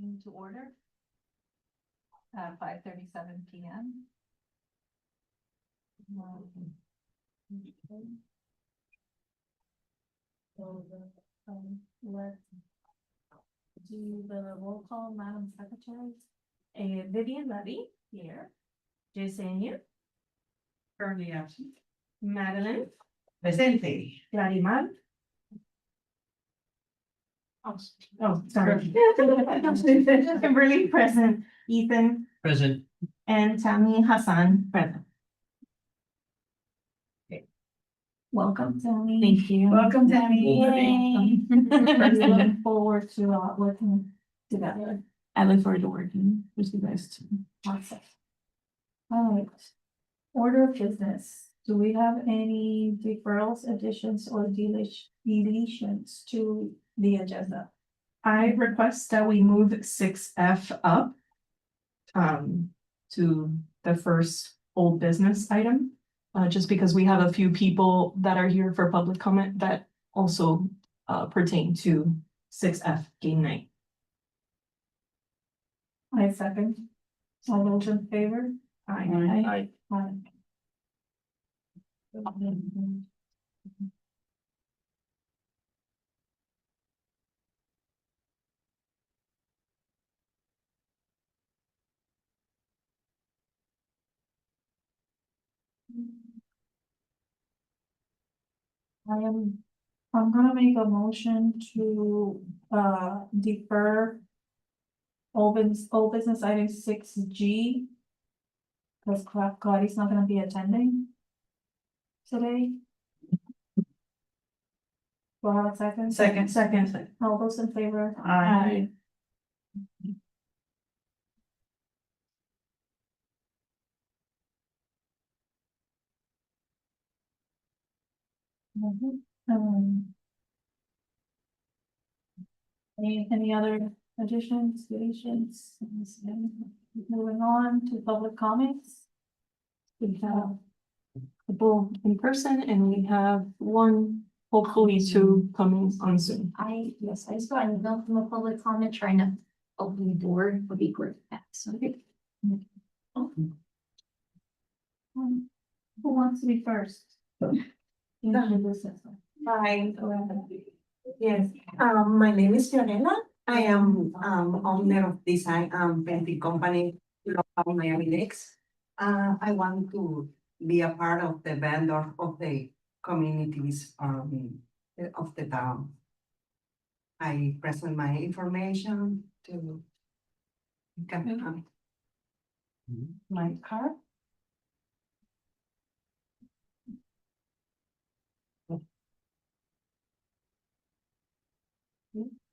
meeting to order. 5:37 PM. So, let's do the roll call, Madam Secretary. Vivian Levy here. Yesenia. Currently absent. Madeline. Presente. Clarimar. Oh, sorry. Kimberly present, Ethan Present. and Tammy Hassan present. Okay. Welcome, Tammy. Thank you. Welcome, Tammy. Yay. We look forward to working together. I look forward to working with you guys too. Awesome. All right. Order of business. Do we have any deferrals, additions, or deletions to the agenda? I request that we move 6F up. To the first old business item. Just because we have a few people that are here for public comment that also pertain to 6F game night. I second. All those in favor? Aye. Aye. I'm gonna make a motion to, defer old business item 6G. Cause Claudia's not gonna be attending today. Do I have a second? Second. All those in favor? Aye. Mhm. Any other additions, deletions? Moving on to public comments. We have a couple in person and we have one, hopefully two coming on soon. I just got an email from a public comment trying to open the door would be great. So Who wants to be first? Hi. Yes, my name is Fiorella. I am owner of design painting company local Miami Lakes. I want to be a part of the vendor of the communities of the town. I present my information to my card.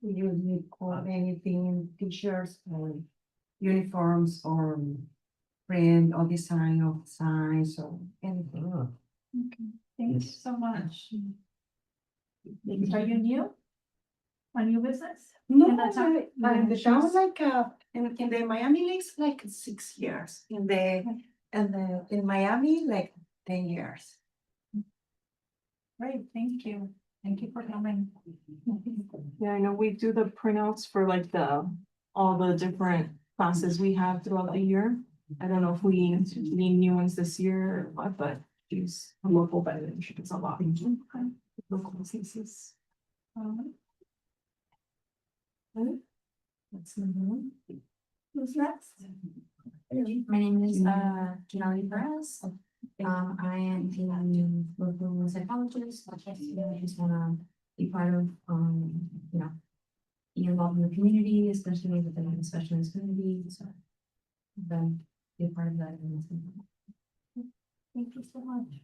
We usually call anything, t-shirts or uniforms or print or design of signs or anything. Thank you so much. Are you new? A new business? No, And that's how- in the town like in the Miami Lakes like 6 years. In Miami like 10 years. Great, thank you. Thank you for coming. Yeah, I know we do the printouts for like all the different classes we have throughout the year. I don't know if we need new ones this year or what, but she's a local vendor, she gets a lot. Local businesses. Let's move on. Who's next? my name is Janelle Perez. I am a local psychologist. I just wanna be part of be involved in the community, especially within the special needs community. So then be a part of that. Thank you so much.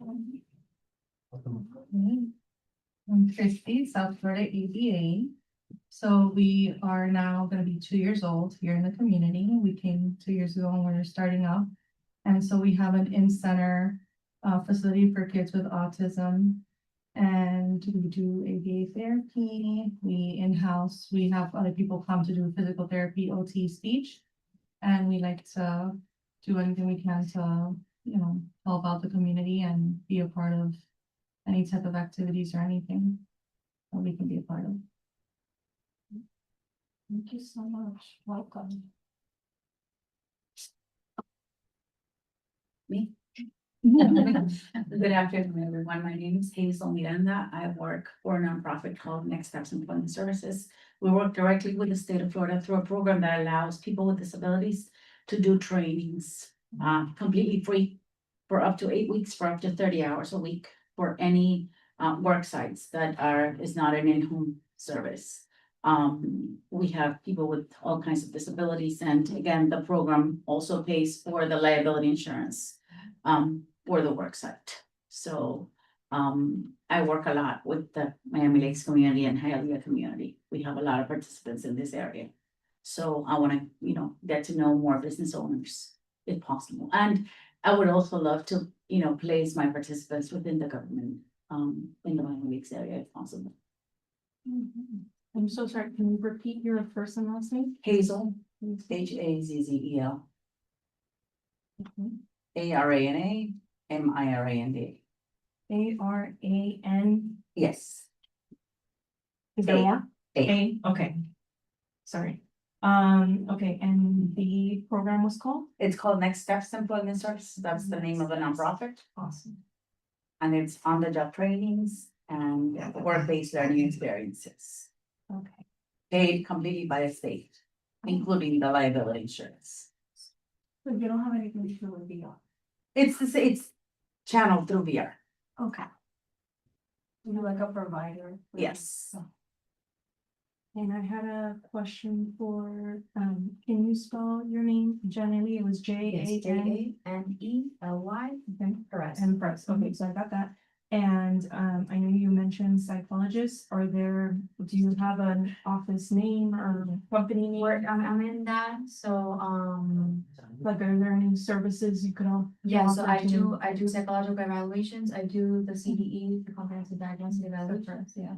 I'm Christy, South Florida EDA. So we are now gonna be 2 years old here in the community. We came 2 years ago when we were starting up. And so we have an in-center facility for kids with autism. And we do ABA therapy. We in-house, we have other people come to do physical therapy, OT, speech. And we like to do anything we can to, help out the community and be a part of any type of activities or anything that we can be a part of. Thank you so much. Welcome. Me? Yeah. Good afternoon, everyone. My name is Hazel Miranda. I work for a nonprofit called Next Steps Employment Services. We work directly with the state of Florida through a program that allows people with disabilities to do trainings completely free for up to 8 weeks, for up to 30 hours a week for any work sites that is not an in-home service. We have people with all kinds of disabilities, and again, the program also pays for the liability insurance for the work site. So I work a lot with the Miami Lakes community and Hialeah community. We have a lot of participants in this area. So I want to, get to know more business owners if possible. And I would also love to, place my participants within the government in the Miami Lakes area if possible. I'm so sorry, can you repeat your first and last name? Hazel, Hazzel, ARANA, MIRAND. ARAN, Yes. is there A. more? A. Okay. Sorry. Okay, and the program was called? It's called Next Steps Employment Services. That's the name of the nonprofit. Awesome. And it's on the job trainings and work-based learning experiences. Okay. Paid completely by the state, including the liability insurance. So you don't have anything to do with VR? It's channeled through VR. Okay. You're like a provider? Yes. And I had a question for, can you spell your name? Janely, it was Yes, Jan. JANELY, Okay. correct. And press, okay, so I got that. And I know you mentioned psychologists. Do you have an office name or company name? I'm in that, so, Like, are there any services you could all? yeah, so offer I to- do psychological evaluations, I do the CDE, the comprehensive diagnostic evaluation. Yeah.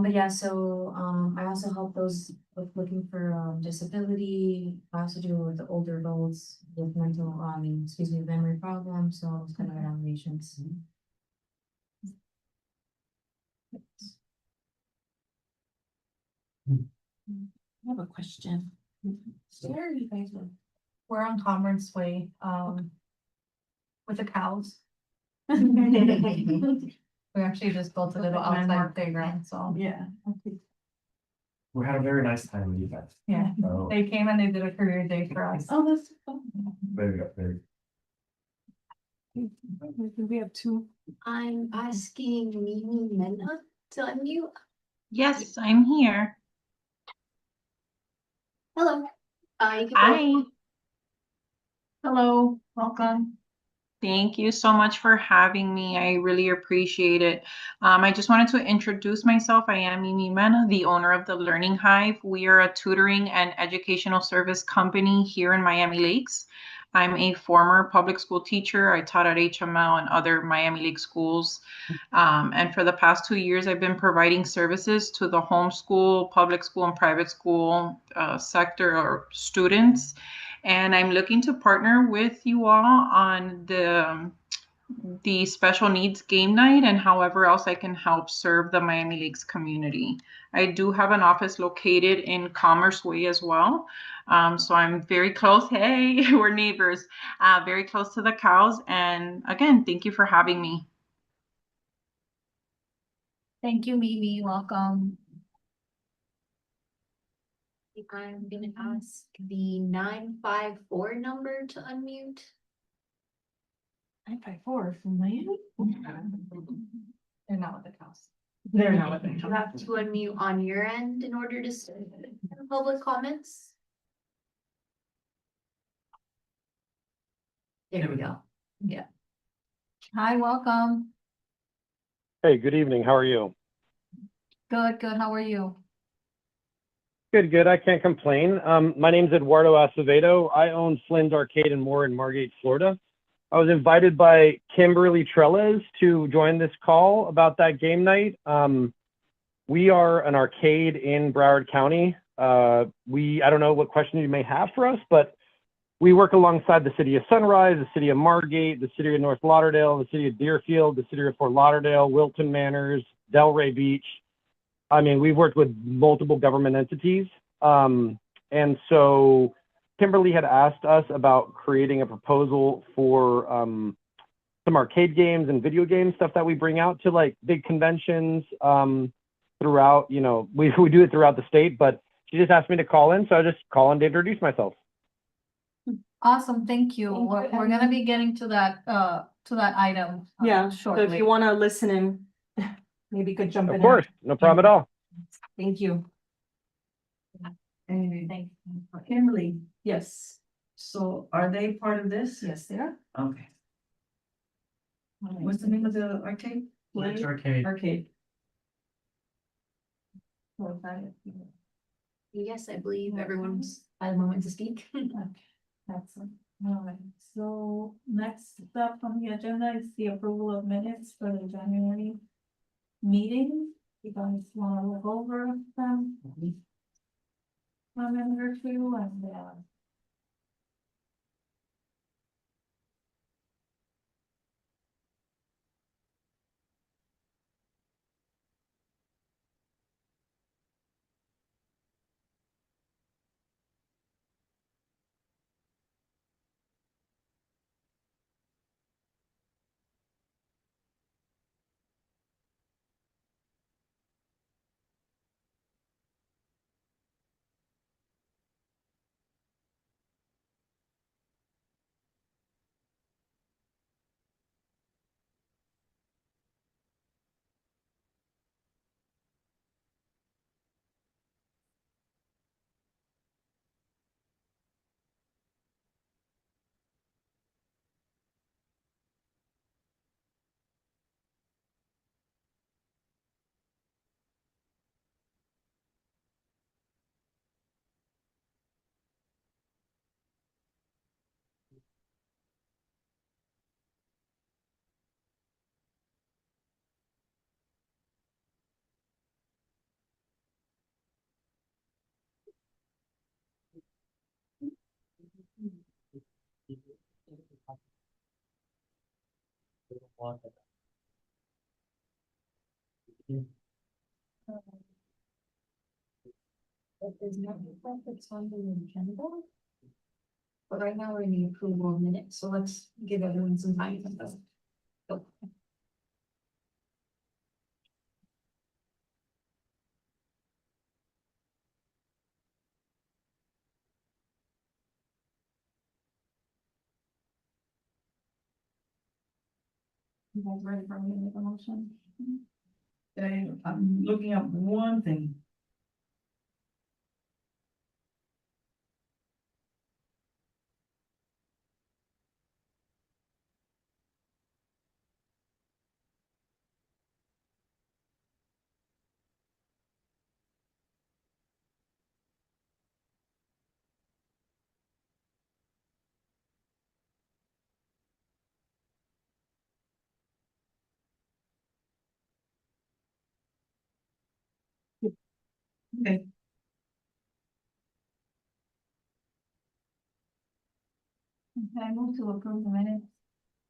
But yeah, so, I also help those with looking for, disability, I also do with the older adults with memory problems, so those kind of evaluations. I have a question. Where are you guys with? We're on Commerce Way, with the cows. We actually just built a little Like outside landmark. playground, so, Yeah. We had a very nice time with you guys. yeah, So, they came and they did a career day for us. Oh, that's fun. very. We have two. I'm asking Mimi Mena to unmute. Yes, I'm here. Hello. You can Hi, Hello, welcome. thank you so much for having me. I really appreciate it. I just wanted to introduce myself. I am Mimi Mena, the owner of the Learning Hive. We are a tutoring and educational service company here in Miami Lakes. I'm a former public school teacher. I taught at HML and other Miami Lakes schools. And for the past 2 years, I've been providing services to the homeschool, public school, and private school sector or students. And I'm looking to partner with you all on the special needs game night and however else I can help serve the Miami Lakes community. I do have an office located in Commerce Way as well. So I'm very close. Hey, we're neighbors, very close to the cows. And again, thank you for having me. Thank you, Mimi, welcome. I'm gonna ask the 954 number to unmute. 954 from Miami? They're not with the cows. They're not with me. You have to unmute on your end in order to start public comments. There we go. Hi, welcome. Hey, good evening. How are you? Good, how are you? Good. I can't complain. My name's Eduardo Acevedo. I own Flynn's Arcade and More in Margate, Florida. I was invited by Kimberly Trelez to join this call about that game night. We are an arcade in Broward County. I don't know what questions you may have for us, but we work alongside the city of Sunrise, the city of Margate, the city of North Lauderdale, the city of Deerfield, the city of Fort Lauderdale, Wilton Manors, Delray Beach. I mean, we've worked with multiple government entities. And so Kimberly had asked us about creating a proposal for some arcade games and video game stuff that we bring out to like big conventions throughout, you know, we do it throughout the state, but she just asked me to call in. So I just call in to introduce myself. Awesome, thank you. Thank you, We're gonna be getting to that item. Yeah, so if shortly. you wanna listen in, maybe you could jump in. Of course, no problem at all. Thank you. And Thank Kimberly, Yes. so are they part of this? Yes, there. Okay. What's the name of the arcade? Flynn's Arcade. Arcade. Yes, I believe everyone's had a moment to speak. Excellent. All right, so next up on the agenda is the approval of minutes for the January meeting. You guys wanna look over them? A minute or two and There's no that's on the agenda. But right now we're in the approval of minutes, so let's give everyone some time. Go. you guys ready for me to make a motion? I'm looking up one thing. Okay. Okay, I move to approve the minutes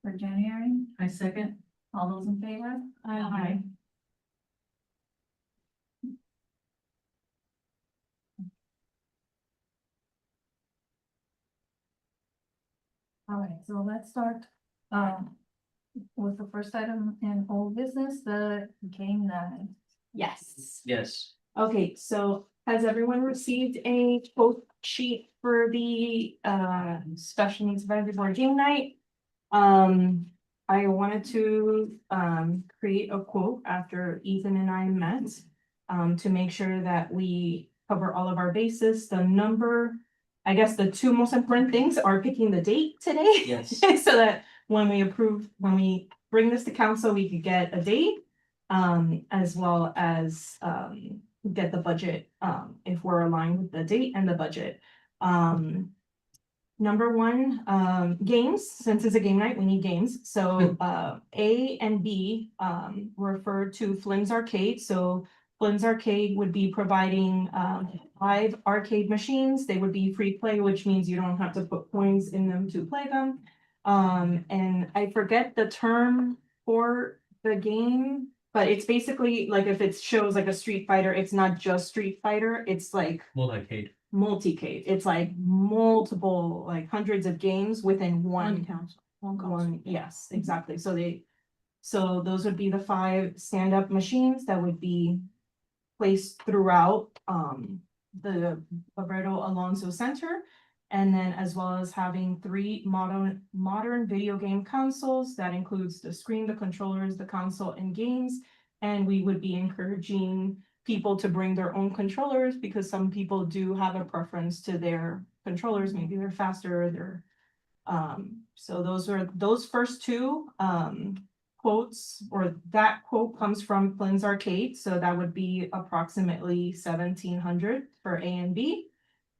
for January. I second. All those in favor? Aye. All right, so let's start, with the first item in old business, the game night. Yes. Yes. Okay, so has everyone received a quote sheet for the special needs advisory board game night? I wanted to create a quote after Ethan and I met to make sure that we cover all of our bases. The number, I guess the two most important things are picking the date today. Yes. So that when we bring this to council, we could get a date as well as get the budget if we're aligned with the date and the budget. Number one, games, since it's a game night, we need games. So A and B refer to Flynn's Arcade. So Flynn's Arcade would be providing 5 arcade machines. They would be free play, which means you don't have to put coins in them to play them. And I forget the term for the game. but it's basically like if it shows like a Street Fighter, it's not just Street Fighter, it's like Multi-cade. multi-cade. It's like multiple, like hundreds of games within one council. one, yes, exactly. So those would be the 5 stand-up machines that would be placed throughout the Roberto Alonso Center. And then as well as having 3 modern video game consoles that includes the screen, the controllers, the console, and games. And we would be encouraging people to bring their own controllers because some people do have a preference to their controllers. Maybe they're faster, they're so those first 2 quotes, or that quote comes from Flynn's Arcade, so that would be approximately 1,700 for A and B.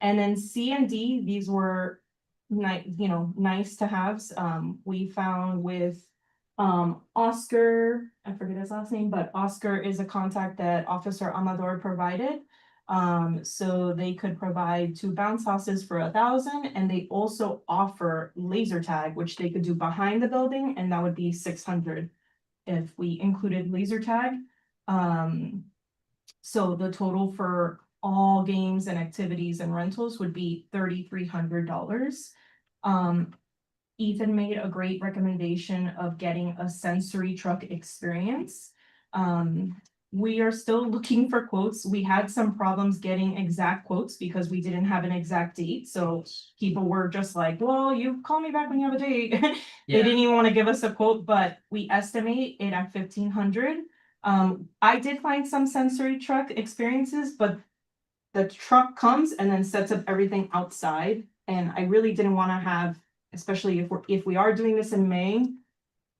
And then C and D, these were nice to haves. We found with Oscar, I forget his last name, but Oscar is a contact that Officer Amador provided. So they could provide 2 bounce houses for 1,000, and they also offer laser tag, which they could do behind the building, and that would be 600 if we included laser tag. So the total for all games and activities and rentals would be $3,300. Ethan made a great recommendation of getting a sensory truck experience. We are still looking for quotes. We had some problems getting exact quotes because we didn't have an exact date. So people were just like, well, you call me back when you have a date. They didn't even want to give us a quote, but we estimate it at 1,500. I did find some sensory truck experiences, but the truck comes and then sets up everything outside. And I really didn't want to have, especially if we are doing this in May,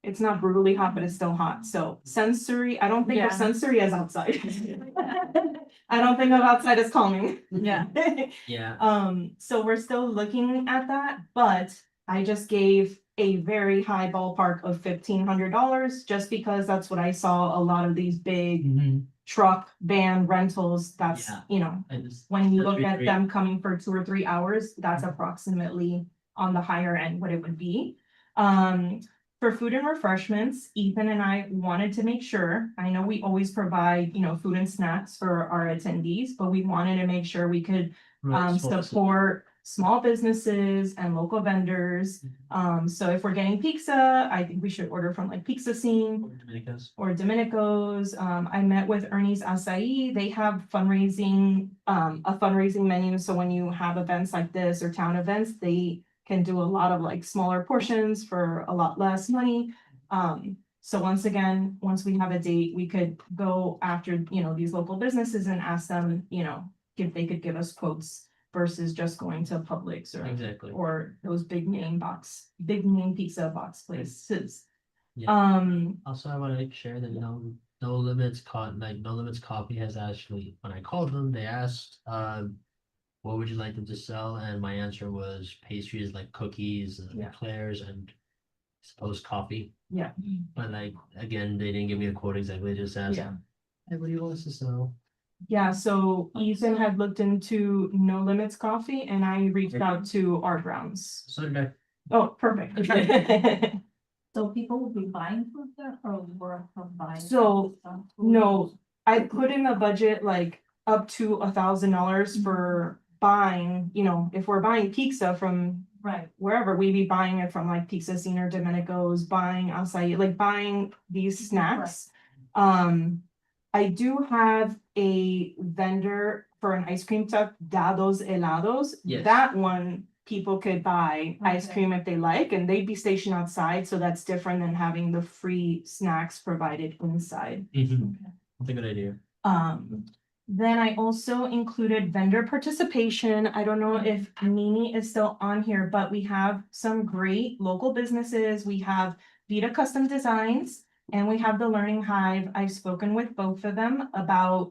it's not brutally hot, but it's still hot. So sensory, I don't think of Yeah. sensory as outside. I don't think of outside as calming. Yeah. Yeah. So we're still looking at that, but I just gave a very high ballpark of $1,500 just because that's what I saw a lot of these big truck van rentals. That's, Yeah. when you look at Agreed. them coming for 2 or 3 hours, that's approximately on the higher end what it would be. For food and refreshments, Ethan and I wanted to make sure, I know we always provide, food and snacks for our attendees, but we wanted to make sure we could support small businesses and local vendors. So if we're getting pizza, I think we should order from like Pizza Scene or Domenico's. I met with Ernie's Acai. They have a fundraising menu. So when you have events like this or town events, they can do a lot of like smaller portions for a lot less money. So once again, once we have a date, we could go after, these local businesses and ask them, if they could give us quotes versus just going to Publix or those big name pizza box places. Also, I want to share that No Limits Coffee has actually, when I called them, they asked, what would you like them to sell? And my answer was pastries like cookies and Yeah. eclairs and I suppose coffee. Yeah. But like, again, they didn't give me a quote exactly. They just asked, Yeah. hey, what do you want us to sell? Yeah, so Ethan had looked into No Limits Coffee and I reached out to Art Grounds. So did I. Oh, perfect. So people will be buying food there or work from buying? So, stuff? no, I put in a budget like up to $1,000 for buying, if we're buying pizza from Right. wherever, we be buying it from like Pizza Scene or Domenico's, buying outside, like buying these snacks. I do have a vendor for an ice cream truck, Dados Helados. Yes. That one, people could buy ice Okay. cream if they like, and they'd be stationed outside, so that's different than having the free snacks provided inside. That's a good idea. Then I also included vendor participation. I don't know if Mimi is still on here, but we have some great local businesses. We have Vita Custom Designs and we have the Learning Hive. I've spoken with both of them about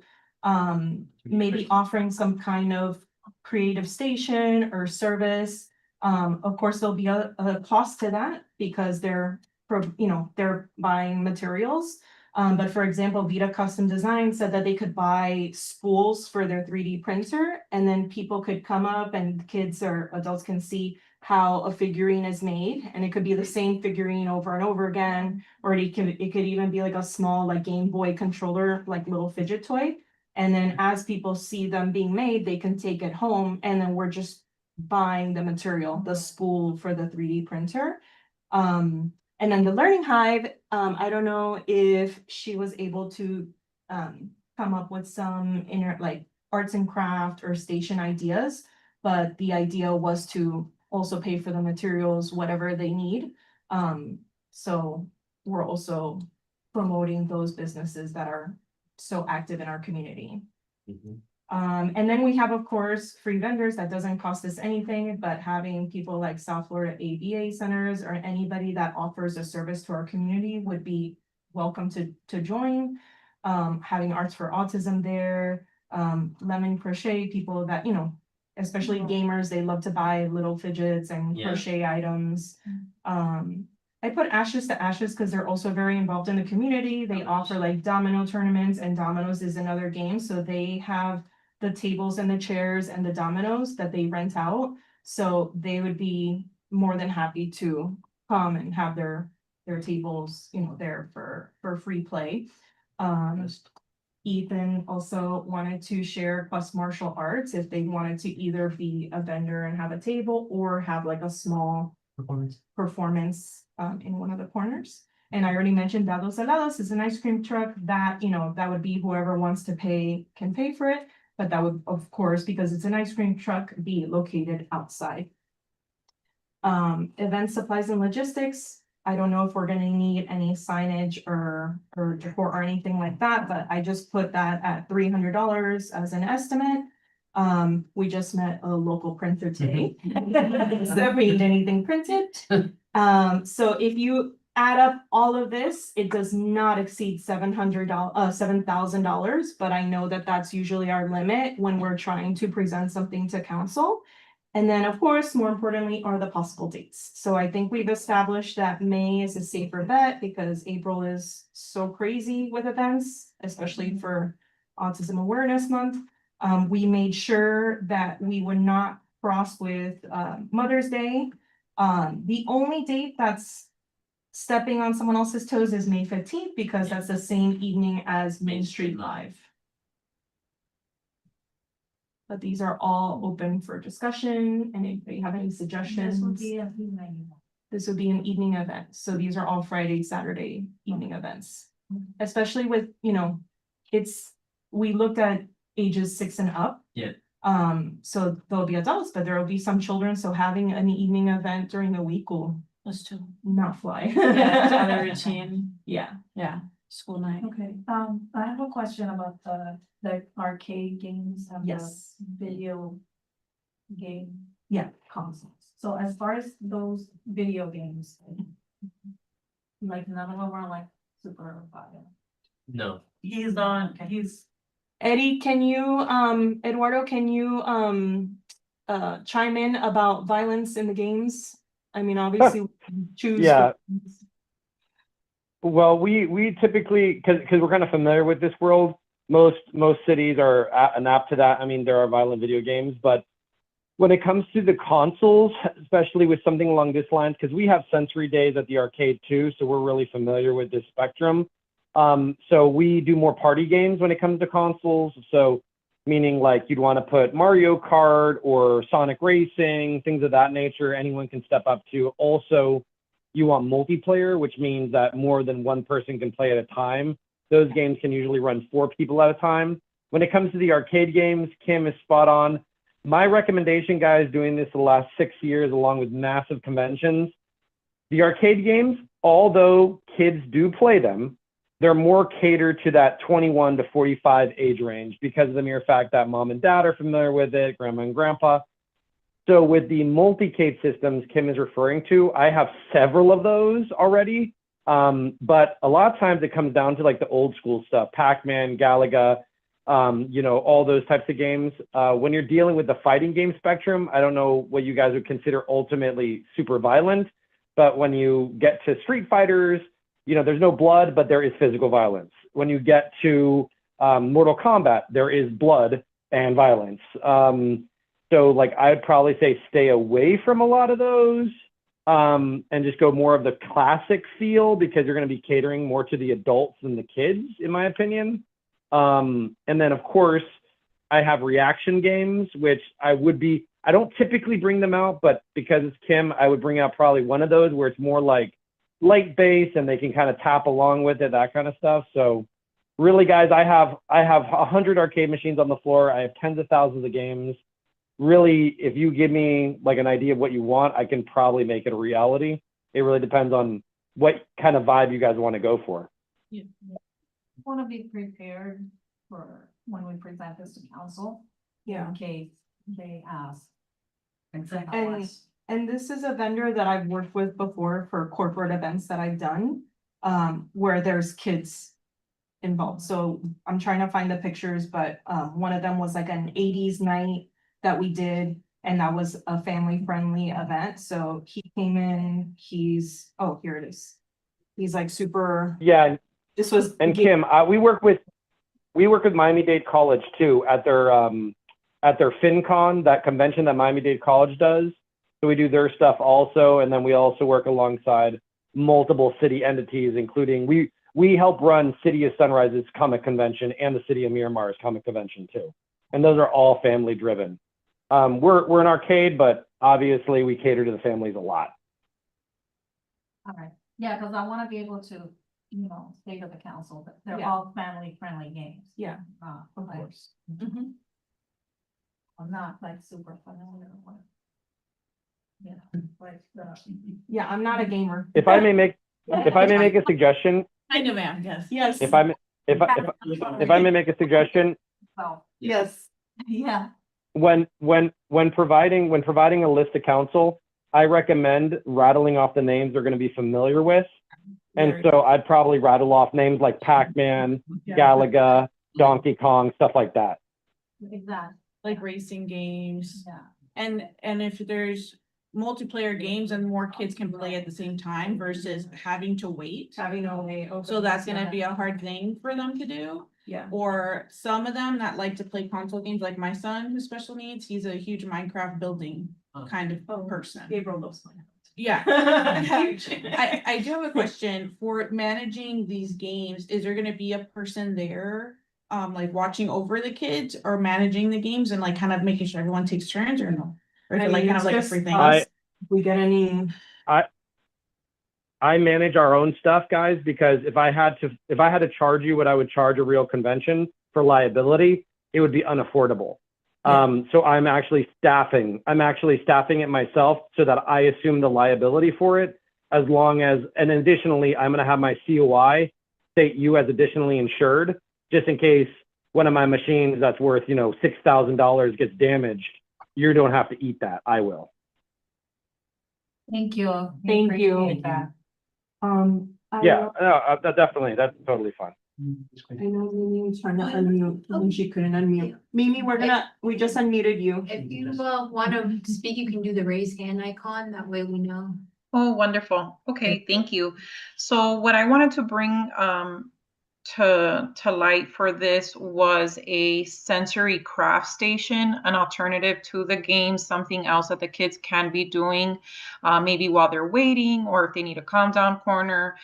maybe offering some kind of creative station or service. Of course, there'll be a cost to that because they're buying materials. But for example, Vita Custom Design said that they could buy spools for their 3D printer and then people could come up and kids or adults can see how a figurine is made, and it could be the same figurine over and over again, or it could even be like a small like Game Boy controller, like little fidget toy. And then as people see them being made, they can take it home, and then we're just buying the material, the spool for the 3D printer. And then the Learning Hive, I don't know if she was able to come up with some inner like arts and craft or station ideas, but the idea was to also pay for the materials, whatever they need. So we're also promoting those businesses that are so active in our community. And then we have, of course, free vendors. That doesn't cost us anything, but having people like South Florida ABA centers or anybody that offers a service to our community would be welcome to join. Having Arts for Autism there, Lemon Crochet, people that, you know, especially gamers, they love to buy little fidgets and Yeah. crochet items. I put Ashes to Ashes because they're also very involved in the community. They offer like domino tournaments, and dominoes is another game. So they have the tables and the chairs and the dominoes that they rent out. So they would be more than happy to come and have their tables, you know, there for free play. Ethan also wanted to share Quest Martial Arts if they wanted to either be a vendor and have a table or have like a small performance in one of the corners. And I already mentioned Dados Helados is an ice cream truck that, you know, that would be whoever wants to pay can pay for it. But that would, of course, because it's an ice cream truck, be located outside. Event supplies and logistics. I don't know if we're gonna need any signage or decor or anything like that, but I just put that at $300 as an estimate. We just met a local printer today. So if we need anything printed. So if you add up all of this, it does not exceed $7,000, but I know that that's usually our limit when we're trying to present something to council. And then, of course, more importantly, are the possible dates. So I think we've established that May is a safer bet because April is so crazy with events, especially for Autism Awareness Month. We made sure that we would not cross with Mother's Day. The only date that's stepping on someone else's toes is May 15th because that's the same evening as Main Street Live. But these are all open for discussion, and if they have any suggestions. This would be an evening event, so these are all Friday, Saturday evening events. Especially with, you know, we looked at ages 6 and up. Yeah. So there'll be adults, but there will be some children, so having an evening event during the week will not fly. Other routine, Yeah. yeah, school night. Okay, I have a question about the arcade games and the Yes. video game Yeah. consoles. So as far as those video games, like none of them are like super violent. No. He's Eddie, can you, Eduardo, can you, chime in about violence in the games? I mean, obviously, we choose. Yeah. Well, we typically, because we're kind of familiar with this world, most cities are apt to that. I mean, there are violent video games, but when it comes to the consoles, especially with something along this lines, because we have sensory days at the arcade too, so we're really familiar with this spectrum. So we do more party games when it comes to consoles. So meaning like you'd want to put Mario Kart or Sonic Racing, things of that nature, anyone can step up to. Also, you want multiplayer, which means that more than one person can play at a time. Those games can usually run 4 people at a time. When it comes to the arcade games, Kim is spot on. My recommendation, guys, doing this the last 6 years, along with massive conventions, the arcade games, although kids do play them, they're more catered to that 21 to 45 age range because of the mere fact that mom and dad are familiar with it, grandma and grandpa. So with the multi-cade systems Kim is referring to, I have several of those already. But a lot of times it comes down to like the old school stuff, Pac-Man, Galaga, you know, all those types of games. When you're dealing with the fighting game spectrum, I don't know what you guys would consider ultimately super violent, but when you get to Street Fighters, you know, there's no blood, but there is physical violence. When you get to Mortal Kombat, there is blood and violence. So So like, I'd probably say stay away from a lot of those. And just go more of the classic feel, because you're going to be catering more to the adults than the kids, in my opinion. And then of course I have reaction games, which I don't typically bring them out, but because it's Kim, I would bring out probably one of those where it's more like light base and they can kind of tap along with it, that kind of stuff. So really, guys, I have 100 arcade machines on the floor. I have tens of thousands of games. Really, if you give me like an idea of what you want, I can probably make it a reality. It really depends on what kind of vibe you guys want to go for. Want to be prepared for when we present this to council, Yeah. in case they ask. Exactly. And this is a vendor that I've worked with before for corporate events that I've done, where there's kids involved. So I'm trying to find the pictures, but one of them was like an 80s night that we did, and that was a family-friendly event. So he came in, oh, here it is. He's like super, Yeah, this was. and Kim, we work with Miami-Dade College too at their FinCon, that convention that Miami-Dade College does. So we do their stuff also, and then we also work alongside multiple city entities, including we help run City of Sunrise's comic convention and the City of Miramar's comic convention too, and those are all family driven. We're an arcade, but obviously we cater to the families a lot. All right, yeah, because I want to be able to, say to the council that they're Yeah. all family-friendly games. Yeah, of Like, course. I'm not like super familiar with. Like the. Yeah, I'm not a gamer. If I may make a suggestion, I know, ma'am, yes. Yes. if I may make a suggestion, So, Yes. yeah, when providing a list to council, I recommend rattling off the names they're going to be familiar with. And so I'd probably rattle off names like Pac-Man, Galaga, Donkey Kong, stuff like that. exactly, Like racing games, yeah. and if there's multiplayer games and more kids can play at the same time versus having to wait. Having a way. So that's gonna be a hard thing for them to do. Yeah. Or some of them that like to play console games, like my son who's special needs, he's a huge Minecraft building kind of person. Gabriel loves Yeah. Minecraft. I do have a question for managing these games. Is there gonna be a person there? Like watching over the kids or managing the games and like kind of making sure everyone takes turns or no? Or is it like kind of like a free thing? If we get any, I manage our own stuff, guys, because if I had to charge you what I would charge a real convention for liability, it would be unaffordable. So I'm actually staffing it myself so that I assume the liability for it, as long as, and additionally, I'm going to have my COI state you as additionally insured, just in case one of my machines that's worth, $6,000 gets damaged. You don't have to eat that. I will. Thank you. Thank you. Appreciate that. Yeah, no, definitely. That's totally fine. I know Mimi was trying to unmute, and she couldn't unmute. Mimi, we just unmuted you. If you want to speak, you can do the raise hand icon, that way we know. Oh, wonderful. Okay, thank you. So what I wanted to bring to light for this was a sensory craft station, an alternative to the game, something else that the kids can be doing, maybe while they're waiting, or if they need a calm down corner,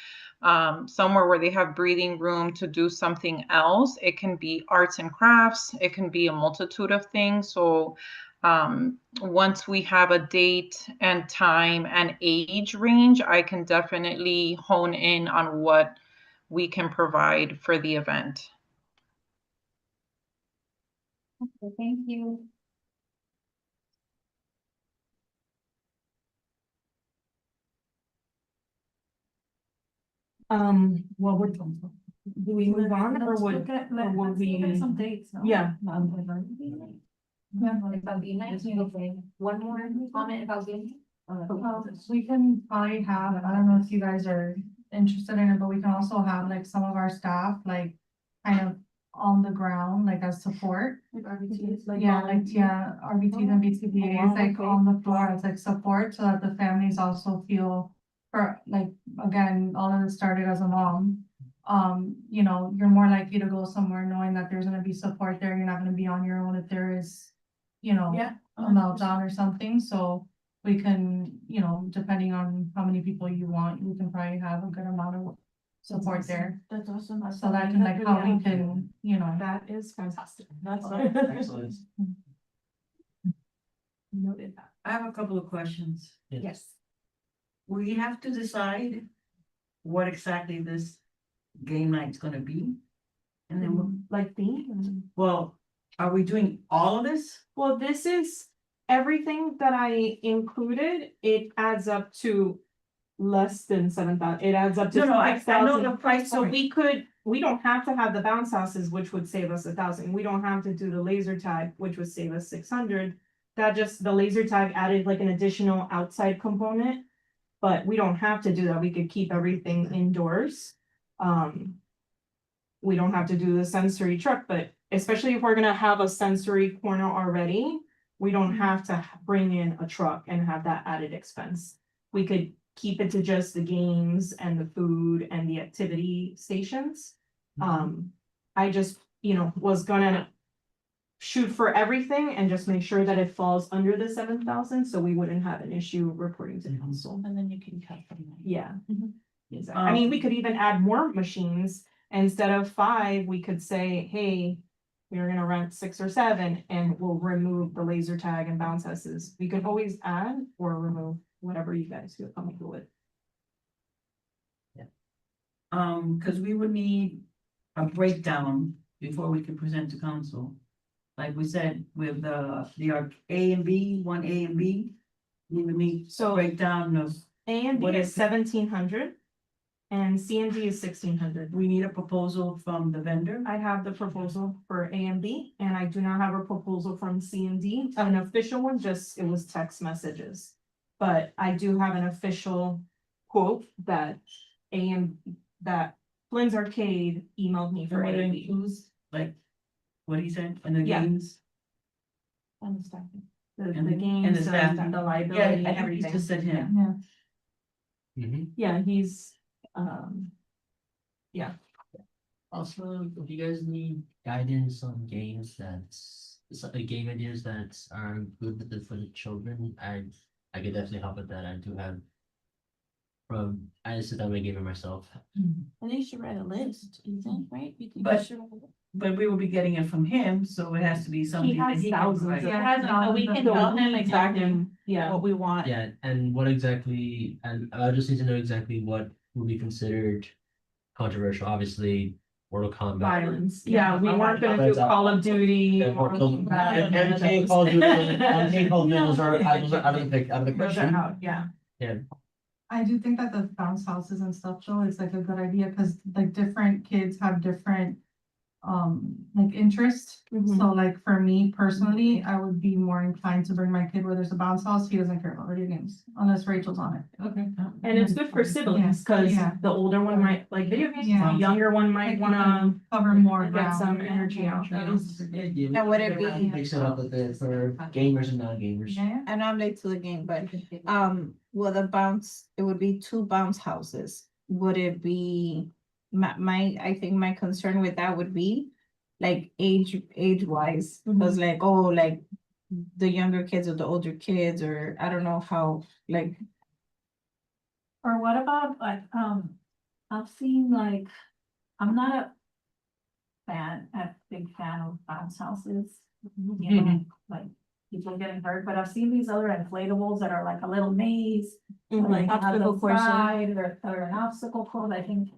somewhere where they have breathing room to do something else. It can be arts and crafts. It can be a multitude of things. So once we have a date and time and age range, I can definitely hone in on what we can provide for the event. Okay, thank you. What would, do we move on or Let's would, look at- or let's would look at we? some dates, no? Yeah. About being nice, okay. One more comment about gaming? Well, we can probably have, I don't know if you guys are interested in it, but we can also have like some of our staff, like kind of on the ground, like as support. Like RBTs, RBTs and BCBAs, like on the floor as like support, so that the families also feel, for like, again, all of it started as a mom. You're more likely to go somewhere knowing that there's gonna be support there, you're not gonna be on your own if there is you know, Yeah. a meltdown or something, so we can, you know, depending on how many people you want, we can probably have a good amount of support there. That's awesome. So that can like how we can, you know. That is fantastic. That's Excellent. Noted that. I have a couple of questions. Yes. We have to decide what exactly this game night's gonna be. And then, Like theme? well, are we doing all of this? Well, this is everything that I included, it adds up to less than 7,000, it adds up to No, no, I know 6,000. the price So point. we don't have to have the bounce houses, which would save us 1,000, we don't have to do the laser tag, which would save us 600. That just, the laser tag added like an additional outside component. But we don't have to do that, we could keep everything indoors. We don't have to do the sensory truck, but especially if we're gonna have a sensory corner already. We don't have to bring in a truck and have that added expense. We could keep it to just the games and the food and the activity stations. I just, was gonna shoot for everything and just make sure that it falls under the 7,000, so we wouldn't have an issue reporting to council. And then you can cut from there. Yeah. Mhm. Exactly. I mean, we could even add more machines. Instead of 5, we could say, hey, we're gonna rent 6 or 7 and we'll remove the laser tag and bounce houses. We could always add or remove whatever you guys feel comfortable with. Cause we would need a breakdown before we can present to council. Like we said, with the A and B, 1A and B. We would need So breakdown of, A and B What is is- 1,700 and C and D is 1,600. we need a proposal from the vendor. I have the proposal for A and B, and I do not have a proposal from C and D, an official one, just, it was text messages. But I do have an official quote that that Flynn's Arcade emailed me for For A what it and B. includes, like, what he said, and the Yeah. games. And the staffing. The And the games, the staffing. liability, Yeah, I everything. just said him. Yeah, he's, Also, if you guys need guidance on games game ideas that are good for the children, I could definitely help with that. I do have. I just sit down and game it myself. At least you write a list, you think, right? You can But- just write a list. But we will be getting it from him, so it has to be something that has he can thousands provide. of- Yeah, we can tell him exactly Yeah. what we want. Yeah, and what exactly, and I just need to know exactly what would be considered controversial. Obviously, Mortal Kombat. Violence, yeah, we weren't gonna do Call of Duty. And Mortal Kombat, everything called Duels are out of the Those are question. out, yeah. I do think that the bounce houses and stuff, Joe, is like a good idea, cause like different kids have different. Like interest, Mhm. so like for me personally, I would be more inclined to bring my kid where there's a bounce house, he doesn't care about video games, unless Rachel's on it. Okay. And it's good for siblings, cause Yeah. the older one might like video games, Yeah. the younger one might wanna Cover more get ground. some energy out. And would it be- Mix it up with it for gamers and non-gamers. Yeah, I know I'm late to the game, but will the bounce, it would be 2 bounce houses. Would it be I think my concern with that would be like age wise, was like, oh, like the younger kids or the older kids, or I don't know how, like, Or what about like, I've seen like, I'm not a big fan of bounce houses. You know, like people getting hurt, but I've seen these other inflatables that are like a little maze. Like have Obstacle the course. slide or an obstacle course, I think.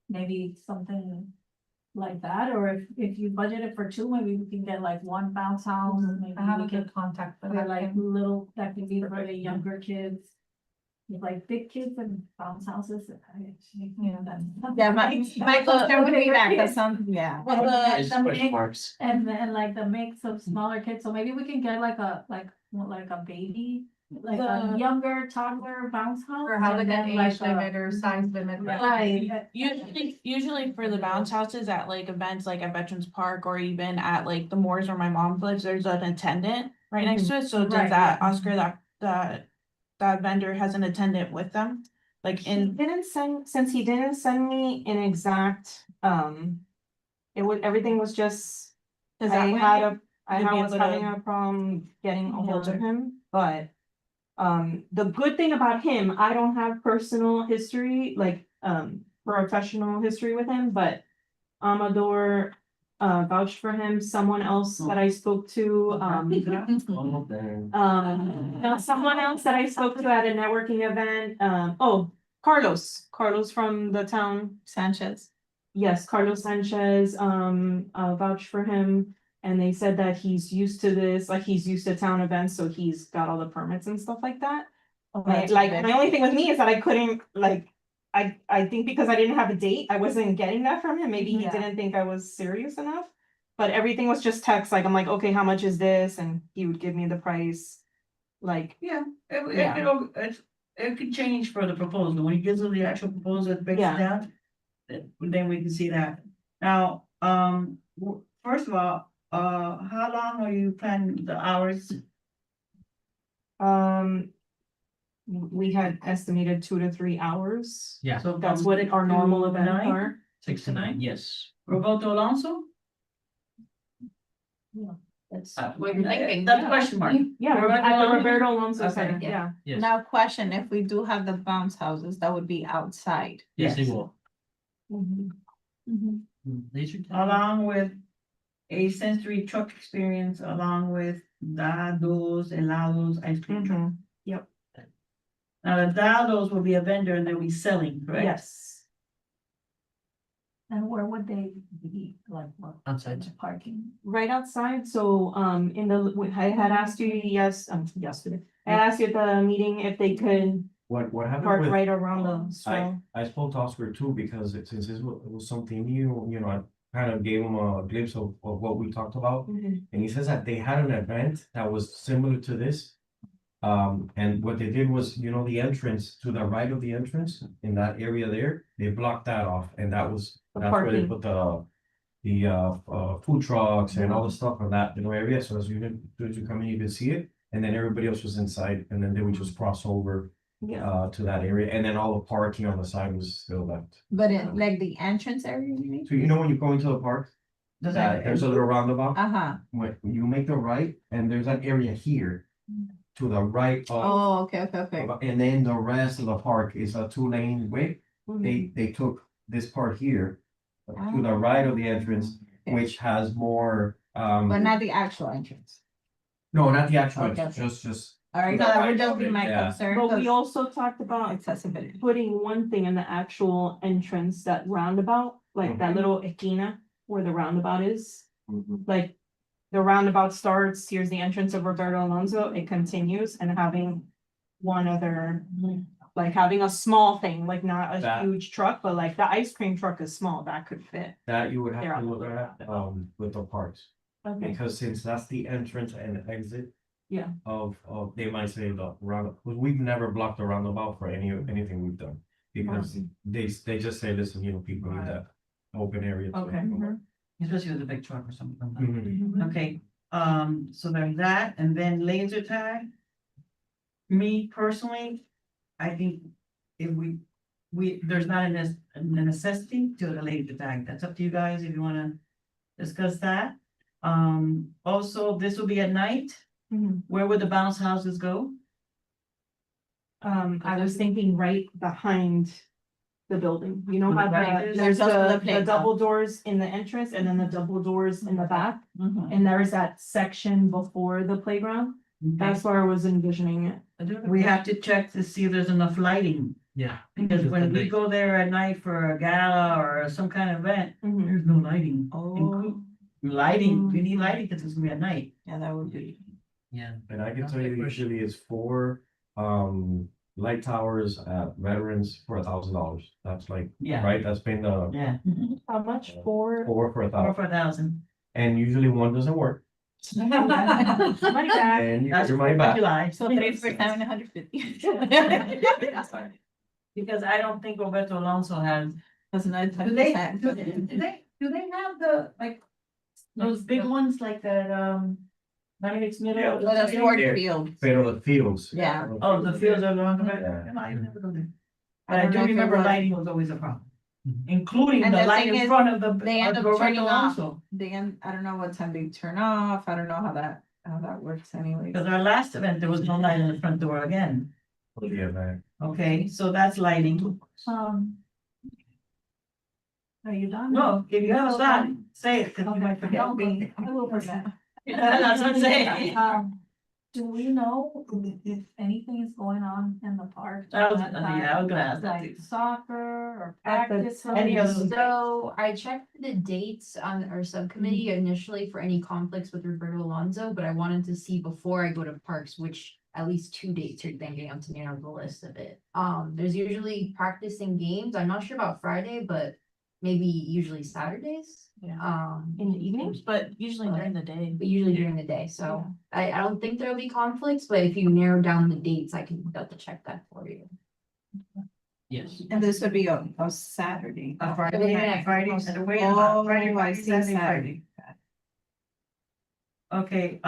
Maybe something like that, or if you budget it for 2, maybe we can get like 1 bounce house and maybe I have a we good could. contact for For that. like little, that could be for the younger kids. With like big kids and bounce houses, yeah, my concern would be that, cause some, yeah. Well, It's the question mix, marks. and then like the mix of smaller kids, so maybe we can get like a baby, like a younger toddler bounce house. Or have like and an then age limit or size limit. Right. Usually for the bounce houses at like events like at Veterans Park or even at like the Moors where my mom lives, there's an attendant right next to it, so does Right. that Oscar, that vendor has an attendant with them? Like Since he didn't send me an exact, everything was just, does I that had way, I You'll be was able to- having a problem getting a hold of Yeah. him, but. The good thing about him, I don't have personal history, like, professional history with him, but. Amador, vouched for him, someone else that I spoke to, Oh, dang. someone else that I spoke to at a networking event, Carlos from the town. Sanchez. Yes, Carlos Sanchez, vouched for him, and they said that he's used to this, like, he's used to town events, so he's got all the permits and stuff like that. that's Like, good. my only thing with me is that I couldn't, like, I think because I didn't have a date, I wasn't getting that from him, maybe he Yeah. didn't think I was serious enough. But everything was just text, like, I'm like, okay, how much is this, and he would give me the price, like, Yeah, Yeah. it could change for the proposal, when he gives us the actual proposal, it breaks it Yeah. down. Then we can see that. Now, first of all, how long are you planning the hours? we had estimated 2 to 3 hours. Yeah, So That's from what our normal 6 to events 9? are. 6 to 9, yes. Roberto Alonso? That's. That's a question mark. Yeah, Roberto at the Alonso? Roberto Alonso Okay. Center, yeah. Yes, Now, question, if we do have the bounce houses, that would be outside. yes, they Yes. will. Laser tag. Along with a sensory truck experience, along with dados, helados, ice cream truck. Mhm. Yep, Now, the dados will be a vendor and they'll be selling, correct? yes. And where would they be, like, what? Outside. Parking? Right outside, so, I had asked you, yesterday, I had asked you at the meeting if they could What happened park with? right around the stroll. I spoke to Oscar too, because since it was something new, I kind of gave him a glimpse of what we talked about. Mhm. And he says that they had an event that was similar to this. And what they did was, the entrance to the right of the entrance, in that area there, they blocked that off, and The that's where they parking. put the food trucks and all the stuff on that area, so as you come in, you can see it. And then everybody else was inside, and then they would just cross over Yeah, to that area, and then all the parking on the side was still left. But in like the entrance area, you mean? So when you go into the park, Does that- there's a little roundabout, Uh-huh. when you make the right, and there's an area here to the right of, Oh, okay. and then the rest of the park is a 2-lane way. Mhm. They took this part here to the right of the entrance, Okay. which has more, But not the actual entrance. no, not the actual Okay. entrance, just. All right, no, that would just be my Yeah. concern. But we 'cause also talked about accessibility. putting one thing in the actual entrance, that roundabout, like that little esquina where the roundabout is. Like, the roundabout starts, here's the entrance of Roberto Alonso, it continues, and having one other, like having a small thing, like not a That- huge truck, but like the ice cream truck is small, that could fit. That you would There. have to look at, with the parks. Okay. Because since that's the entrance and exit. Yeah. Of, they might say the roundabout, because we've never blocked the roundabout for anything we've done. Because they just say, listen, people need that open area. to- Okay. Especially with a big truck or something. Mhm. Okay, so there's that, and then laser tag. Me personally, I think if there's not a necessity to the laser tag, that's up to you guys if you wanna discuss that. Also, this will be at night, Mhm. where would the bounce houses go? I was thinking right behind the building, you know, how Right. there's Just the the playground. double doors in the entrance and then the double doors in the back. Mhm. And there is that section before the playground, that's where I was envisioning it. We have to check to see if there's enough lighting, Yeah. because Just when the we night. go there at night for a gala or some kind of event, Mhm. there's no lighting. Oh, Lighting, we need lighting because it's gonna be at night. yeah, that would be. Yeah. And I can That's tell a you, good question. usually it's 4, light towers at Veterans for $1,000. That's like, Yeah. right, that's been the Yeah, How much for? 4 for or 1,000, for 1,000. and usually one doesn't work, Money back. and you That's get your money Fourth of back. July. So 3 for 750. Because I don't think Roberto Alonso has. That's not. Do they have the, like, those big ones like that, Dynamics Yeah. Middle? Well, that's sport field. Pero the fields. Yeah. Oh, the fields are long, Yeah. I never go there. I But I don't do know if it remember was- lighting was always a problem. including And the the light thing in is, front of the. they end up Roberto turning off. Alonso. Then, I don't know what time they turn off, I don't know how that works anyway. Because our last event, there was no light in the front door again. For the event. Okay, so that's lighting. Are you done? No, if you have a thought, say it, because we might forget. Okay, I will forget. That's what I'm saying. Do we know if anything is going on in the park? I was, at that time? yeah, I was gonna ask that Like too. soccer or At the- practice? any of those- So I checked the dates on our subcommittee initially for any conflicts with Roberto Alonso, but I wanted to see before I go to parks, which at least 2 dates are thinking I'm to name on the list of it. There's usually practicing games. I'm not sure about Friday, but maybe usually Saturdays. Yeah. In the evenings? But usually during the day. But usually during the day, so I don't think there'll be conflicts, but if you narrow down the dates, I can double check that for you. Yes. And this would be a Saturday. A Friday, Yeah. Friday, and the way, Oh, Friday, I Friday, see, Saturday, Saturday. Friday. Okay,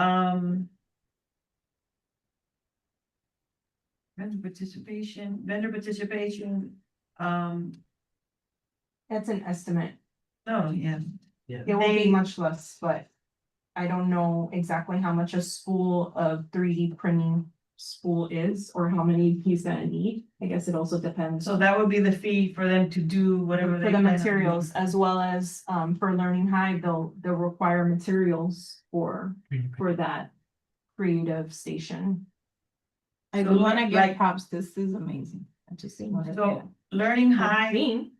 vendor participation, That's an estimate. no, yeah. Yeah. It will be They- much less, but I don't know exactly how much a spool of 3D printing spool is or how many he's gonna need. I guess it also depends So that would be the fee for them to do whatever they. for the plan on materials as well as for Learning High, they'll require materials for that creative station. I So do wanna like- give props, this is amazing. I just think. doing. So, Learning High. Me,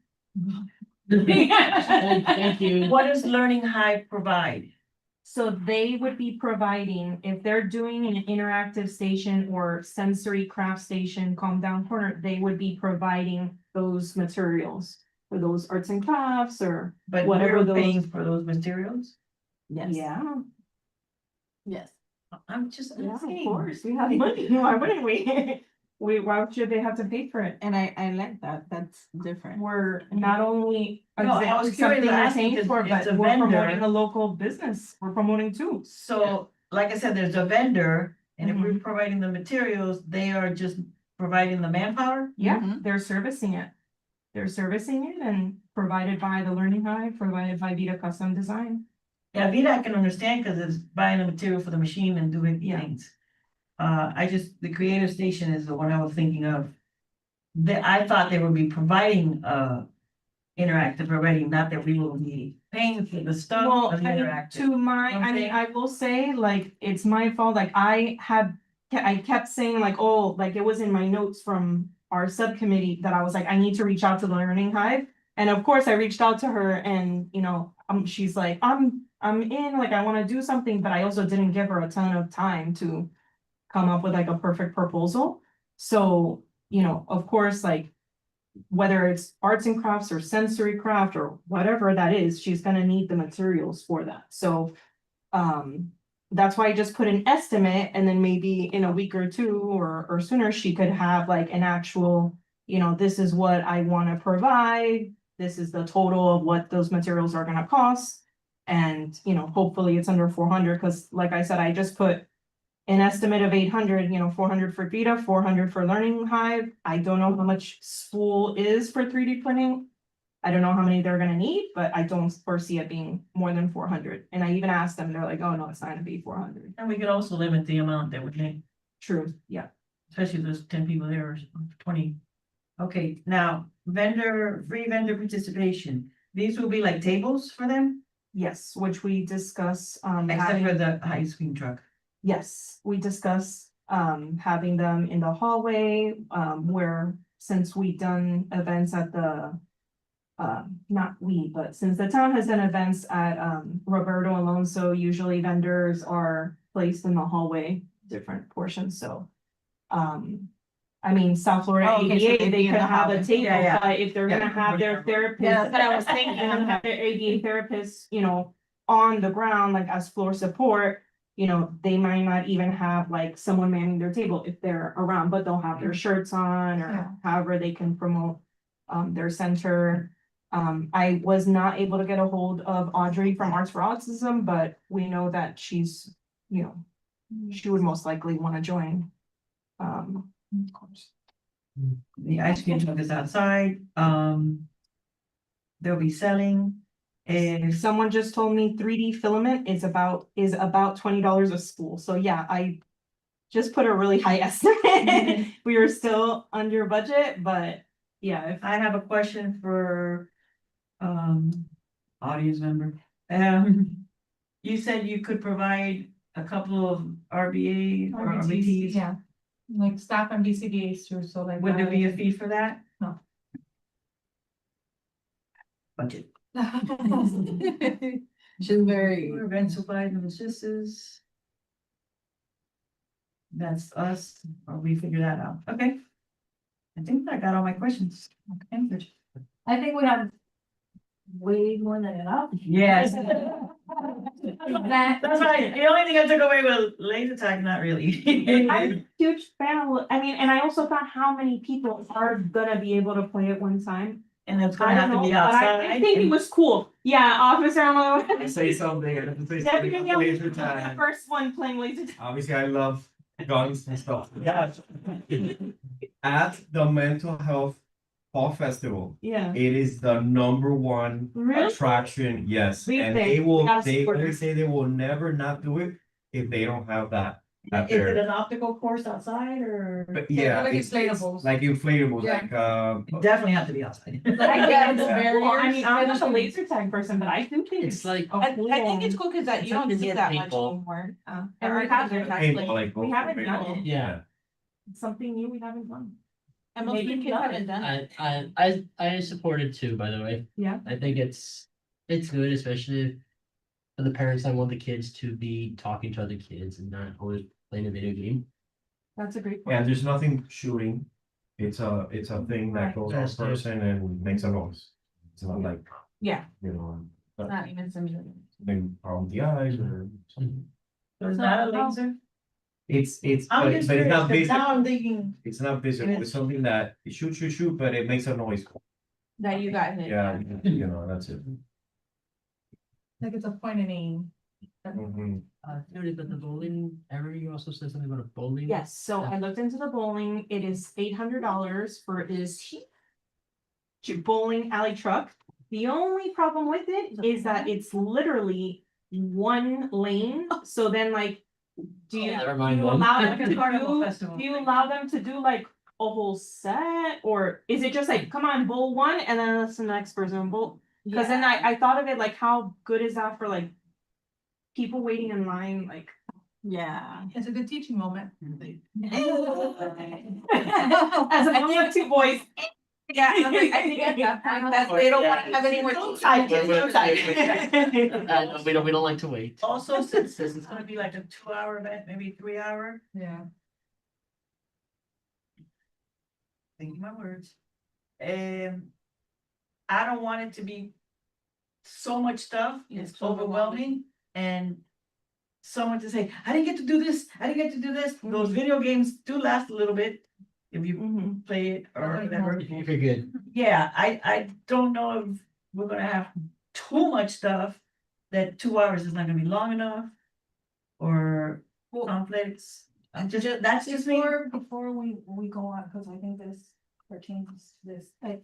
Thank you. What does Learning High provide? so they would be providing, if they're doing an interactive station or sensory craft station, calm down corner, they would be providing those materials for those arts and crafts or But whatever we're those. paying for those materials? Yeah, Yes. I'm just yeah, of asking. course, we have money, why wouldn't we? Why should they have to pay for it? And I like that, that's different. We're not only. No, I was it's something curious, we're asking paying because for, it's but a we're vendor. promoting a local business, we're promoting too. So, like I said, there's a vendor, and if we're Mm-hmm. providing the materials, they are just providing the manpower? Yeah, Mhm. they're servicing it. They're servicing it and provided by the Learning High, provided by Vita Custom Design. Yeah, Vida I can understand, because it's buying the material for the machine and doing Yeah. things. The creative station is the one I was thinking of. I thought they would be providing, interactive already, not that we will be paying for the stuff Well, of the I mean, interactive. to my, I mean, Okay. I will say, like, it's my fault, like, I kept saying like, oh, like, it was in my notes from our subcommittee that I was like, I need to reach out to the Learning Hive. And of course, I reached out to her and, she's like, I'm in, like, I wanna do something, but I also didn't give her a ton of time to come up with like a perfect proposal. So, of course, like, whether it's arts and crafts or sensory craft or whatever that is, she's gonna need the materials for that. So, that's why I just put an estimate and then maybe in a week or two or sooner, she could have like an actual, this is what I wanna provide. This is the total of what those materials are gonna cost. And, hopefully it's under 400, cause like I said, I just put an estimate of 800, 400 for Vita, 400 for Learning Hive. I don't know how much spool is for 3D printing. I don't know how many they're gonna need, but I don't foresee it being more than 400. And I even asked them, they're like, oh, no, it's not gonna be 400. And we could also limit the amount that we need, True, yeah. especially if there's 10 people there or 20. Okay, now, free vendor participation, these will be like tables for them, Yes, which we discuss, except for the ice cream truck. yes, we discuss, having them in the hallway, where since we've done events at the. Not we, but since the town has done events at, Roberto Alonso, usually vendors are placed in the hallway, different portions, so. I mean, South Florida Oh, okay, so ADA, they'd they be in could the have a hallway. table, Yeah, yeah. but if they're Yeah. gonna have their therapist. Yeah, that's what I was thinking. And have their ADA therapists, on the ground, like as floor support. They might not even have like someone manning their table if they're around, but they'll have their shirts on Yeah. or however they can promote. Their center. I was not able to get a hold of Audrey from Arts for Autism, but we know that she's, she would most likely wanna join. Of course. The ice cream truck is outside, they'll be selling. And Someone just told me 3D filament is about $20 a spool, so yeah, I just put a really high estimate. We were still under budget, but yeah, if I have a question for, audience member. You said you could provide a couple of RBA or RBTs. Yeah, like staff and BCBA's too, so like. Would there be a fee for that? No. Budget. She's very. Rent supplies and assistance. That's us, or we figure that out, okay? I think I got all my questions. Okay. I think we have way more than enough. Yes. That- That's right, the only thing I took away was laser tag, not really. I'm a huge fan, I mean, and I also thought how many people are gonna be able to play at one time. And it's I gonna have don't to know, be but outside. I think it was cool. Yeah, Officer, I'm Say something. definitely Laser the tag. first one playing laser tag. Obviously, I love guns and stuff. Yeah. At the Mental Health Fall Festival, Yeah. it is the #1 Really? attraction, yes, We and think they we will, gotta they support always it. say they will never not do it if they don't have that at Is it their. an optical course outside or? But yeah, like it's inflatables. like inflatables, Yeah. like, It definitely have to be outside. Yeah, it's Yeah. very, well, I mean, I'm not a laser tag person, but I do think It's like, I think it's cool because that you don't see that much Paintball. anymore. And Or we haven't, paintball, like. we haven't done it. yeah, Something new we haven't done. And most of the Maybe kids not. haven't done it. I support it too, by the way. Yeah. I think it's good, especially for the parents that want the kids to be talking to other kids and not always playing a video game. That's a great And point. there's nothing shooting, it's a thing that Right. goes on Yes, yes. person and makes a noise. It's not like, Yeah. you know, Not even simulated. something on the eyes or something. So is that a laser? It's, I'm but just but it's curious, not 'cause visible, now I'm thinking, it's not visible, it's something that it shoot, but it makes a noise. That you got hit. Yeah, you know, that's it. Like it's a point and aim. Mhm. Noted that the bowling, you also said something about a bowling. Yes, so I looked into the bowling, it is $800 for this huge bowling alley truck. The only problem with it is that it's literally one lane, so then like, do you, Never do mind you then. allow them Like to a carnival do, festival. do you allow them to do like a whole set? Or is it just like, come on, bowl one, and then that's the next person bowl? Cause then I thought of it like, how good is that for like people waiting in line, like. Yeah. It's a good teaching moment. As a mom of 2 boys. Yeah, I think at that point, that they don't want to have any more. We don't like to wait. also since this is gonna be like a 2-hour event, maybe 3-hour, Yeah. thinking my words. I don't want it to be so much stuff, it's overwhelming, and someone to say, I didn't get to do this, I didn't get to do this, those video games do last a little bit. If you Mhm. play it or whatever, If you're good. yeah, I don't know if we're gonna have too much stuff. That 2 hours is not gonna be long enough. Or conflicts, that's just me. Before we go on, cause I think this pertains to this, like,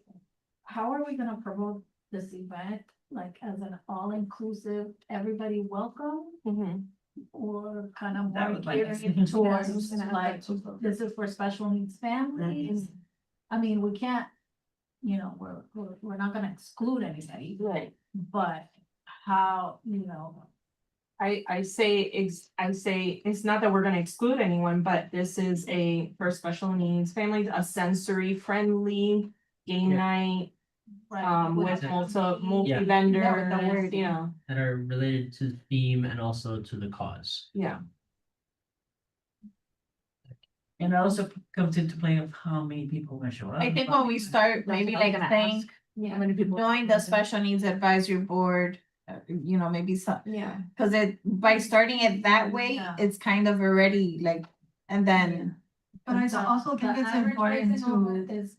how are we gonna promote this event? Like as an all-inclusive, everybody welcome, Mhm. or kind of That more was my gearing next- it towards Yeah. like, this is for special needs families? I mean, we can't, you know, we're not gonna exclude anybody, Right. but how, you know. I say it's not that we're gonna exclude anyone, but this is for special needs families, a sensory friendly game Yeah. night. With Yeah. multi-vendors, you know, That are related to the theme and also to the cause. yeah. And it also comes into play of how many people are gonna show up. I think when we start, maybe like saying, Yeah. join the special needs advisory board, you know, maybe some, Yeah. cause by starting it that way, Yeah. it's kind of already like, and then. But I also think it's important to Is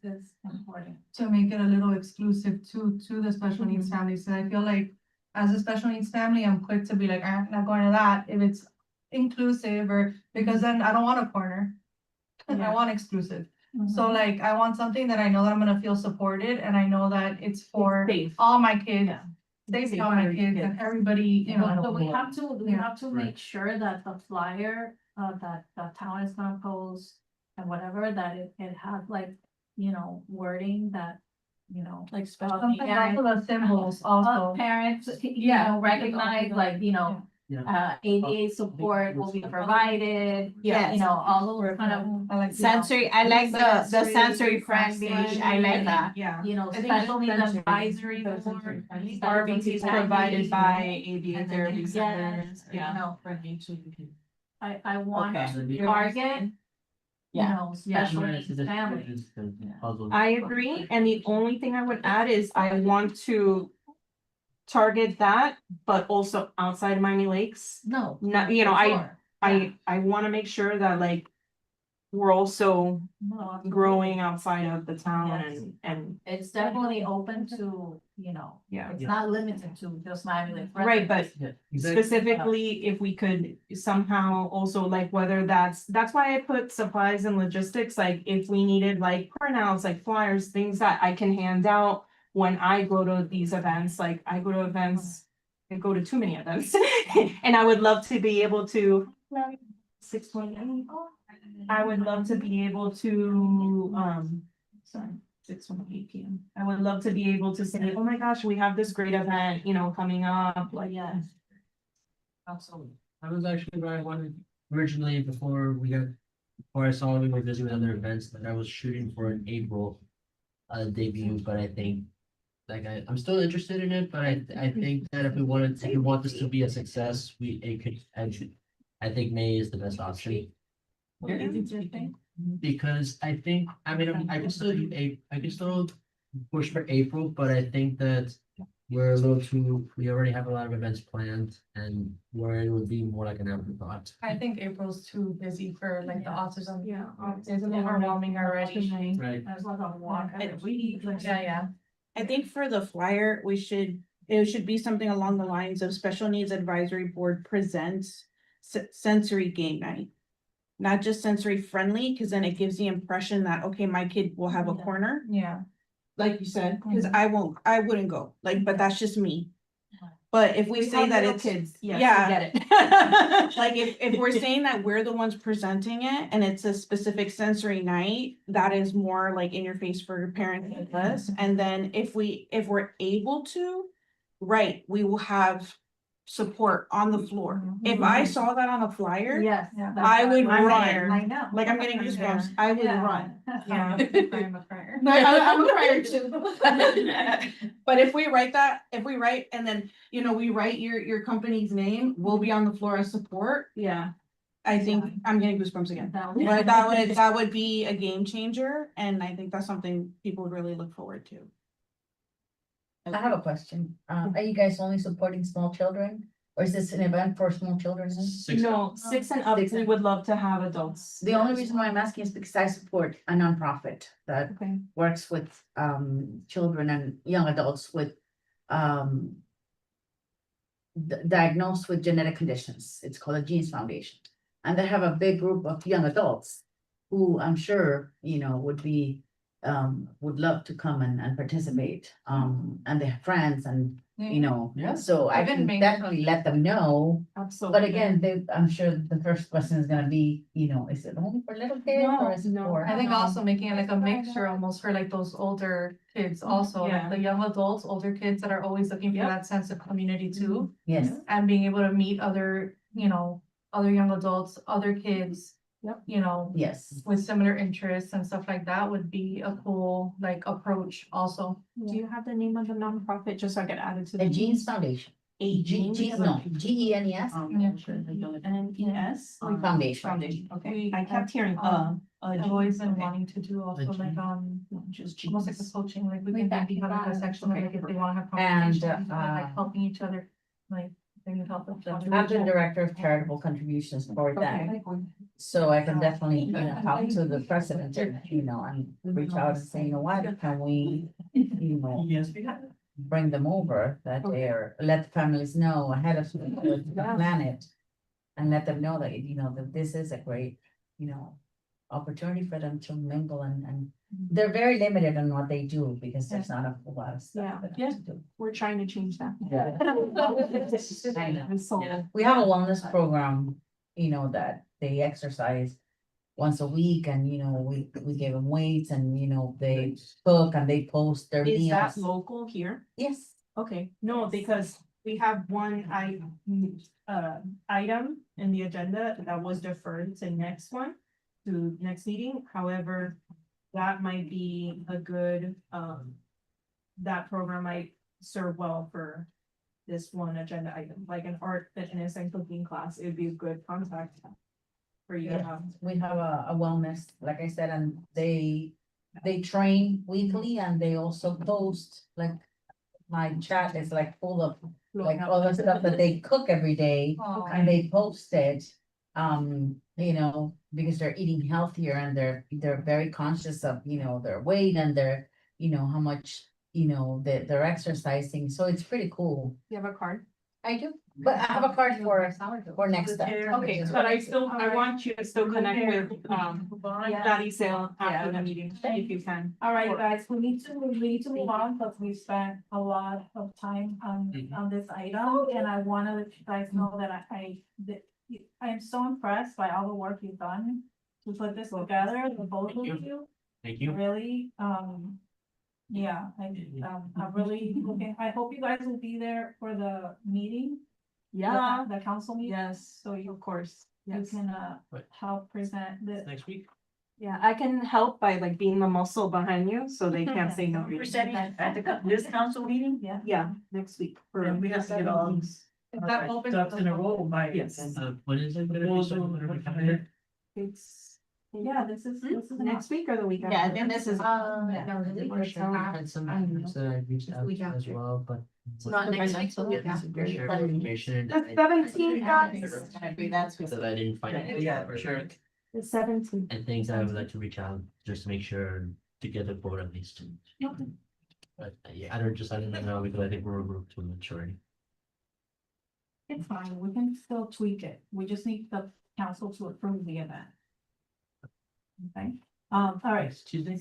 important. to make it a little exclusive to the special needs families, and I feel like as a special needs family, I'm quick to be like, I'm not going to that if it's inclusive, or because then I don't want a corner. I Yeah. want exclusive, So like, I want something that I know that I'm gonna feel supported and I know that it's for Safe. all my kids. Yeah. Safety Safe all my for kids and kids. everybody, you know. So we have to, we Yeah. have to make sure that the flyer, that the town is gonna post and whatever, that it has like, you know, wording that, you know, like special. Sometimes also the symbols also. Parents, you Yeah. know, recognize, like, you know, ADA support will be provided. Yes. You know, all those kind of, I like. Sensory, I like the sensory friendly, I like that. Yeah. you know, I think special needs sensory- advisory board. RBT provided by ABA And then therapy yes, centers. you Yeah. know, I want Okay. to target, you Yeah. know, special needs families. I agree, and the only thing I would add is I want to target that, but also outside Miami Lakes. No. No, you know, for sure. I wanna make sure that like we're also No, absolutely. growing outside of the town Yes. and, It's definitely open to, you know, yeah. it's not limited to just Miami Lakes. Right, but Exactly. specifically, if we could somehow also like whether that's why I put supplies and logistics, like if we needed like printouts, like flyers, things that I can hand out when I go to these events, like I go to events, I go to too many events. And I would love to be able to, 6:28. I would love to be able to, sorry, 6:28 PM. I would love to be able to say, oh my gosh, we have this great event, you know, coming up, like, Yes. absolutely. I was actually where I wanted originally before I saw we were busy with other events that I was shooting for an April debut, but I think I'm still interested in it, but I think that if we want this to be a success, I think May is the best option. What is it you think? Because I think, I mean, I can still push for April, but I think that we're a little too, we already have a lot of events planned and where it would be more like an afterthought. I think April's too busy for like the autism. Yeah. It's overwhelming already. Right. There's like a walk. Yeah. I think for the flyer, it should be something along the lines of Special Needs Advisory Board presents sensory game night. Not just sensory friendly, because then it gives the impression that, okay, my kid will have a Yeah. corner, Yeah. like you said, because I wouldn't go, like, but that's just me. But if we say have that little it's, kids, yes, we yeah. get it. like, if we're saying that we're the ones presenting it and it's a specific sensory night, that is more like in your face for your parents like us. And then if we're able to, right, we will have support on the floor. If I saw that on a flyer, Yes. I would run. I know. Like I'm getting goosebumps, I would run. Yeah. I'm a crier. I'm a crier too. But if we write and then, you know, we write your company's name, we'll be on the floor as support. Yeah. I think I'm getting goosebumps again. Right, that would be a game changer, and I think that's something people would really look forward to. I have a question. Are you guys only supporting small children? Or is this an event for small children? No, 6 and up, Six we and- would love to have adults. The only reason why I'm asking is because I support a nonprofit that Okay. works with children and young adults with diagnosed with genetic conditions. It's called a Genes Foundation. And they have a big group of young adults who I'm sure, you know, would love to come and participate. And they have friends and, you know, Yeah. so I I've been can making- definitely let them know. Absolutely. But again, I'm sure the first question is gonna be, you know, is it only for little kids or is it No, for? I think also making it like a mixture almost for like those older kids also, Yeah. like the young adults, older kids that are always looking for Yep. that sense of community too. Yes, And being able to meet other, you know, other young adults, other kids. Yep. You know, yes. with similar interests and stuff like that would be a cool like approach also. Do you have the name of the nonprofit, just so I could add it to The the? Genes Foundation. Genes? No, GENES NES? Foundation. Foundation, okay. We- I kept hearing, I've always been okay. wanting to do also Like like, Just almost like the genes. coaching, like we Like can that, maybe have like a that. section of, like if they wanna have And, conversations, like helping each other, like they would help each other. I'm the director of charitable contributions for that. So I can definitely, you know, talk to the president, you know, and reach out and say, you know what, can we, you know, Yes. bring them over that they're, let the families know ahead of the planet. And let them know that, you know, that this is a great, you know, opportunity for them to mingle and they're very limited on what they do because there's not a lot of stuff. for them Yeah. to do. We're trying to change that. Yeah. I know. So, We have a wellness program, you know, that they exercise once a week and, you know, we give them weights and, you know, they cook and they post their is that meals. local here? Yes. Okay, no, because we have one item in the agenda that was deferred to next one, to next meeting, however, that might be a good, that program might serve well for this one agenda item, like an art, fitness and cooking class, it would be a good contact for you to have. We have a wellness, like I said, and they train weekly and they also post, like, my chat is like full of like all the stuff that they cook every day and they post it. You know, because they're eating healthier and they're very conscious of, you know, their weight and their, you know, how much, you know, they're exercising, so it's pretty cool. You have a card? I do, but I have a card for next step. Okay, but I want you to still connect with, Daddy Sale after the meeting, if you can. All right, guys, we need to move on, because we spent a lot of time on this item, and I wanna let you guys know that I am so impressed by all the work you've done to put this together, the both of you, Thank you. really, yeah, I'm really looking, I hope you guys will be there for the meeting. Yeah, The council meeting, yes, so you of course, you yes. can Right. help present the. Next week. Yeah, I can help by like being the muscle behind you, so they can't say no. Presenting at this council meeting, Yeah. Yeah, next week. for then we have to get all that open ducks in a row by. Yes. When is it gonna be? So when are we coming in? It's. Yeah, this is Next week or the week? Yeah, I after? think this is. No, I we're sure. had some members that I reached out Week to as after. well, but. Not next week, so week after. Share information. The 17th, guys. That I didn't find. it. Yeah, for sure. The 17th. And things I would like to reach out, just to make sure to get a vote at least. But yeah, I don't know, because I think we're a group to maturity. It's fine, we can still tweak it, we just need the council to approve the event. Okay, all right, Next Tuesday?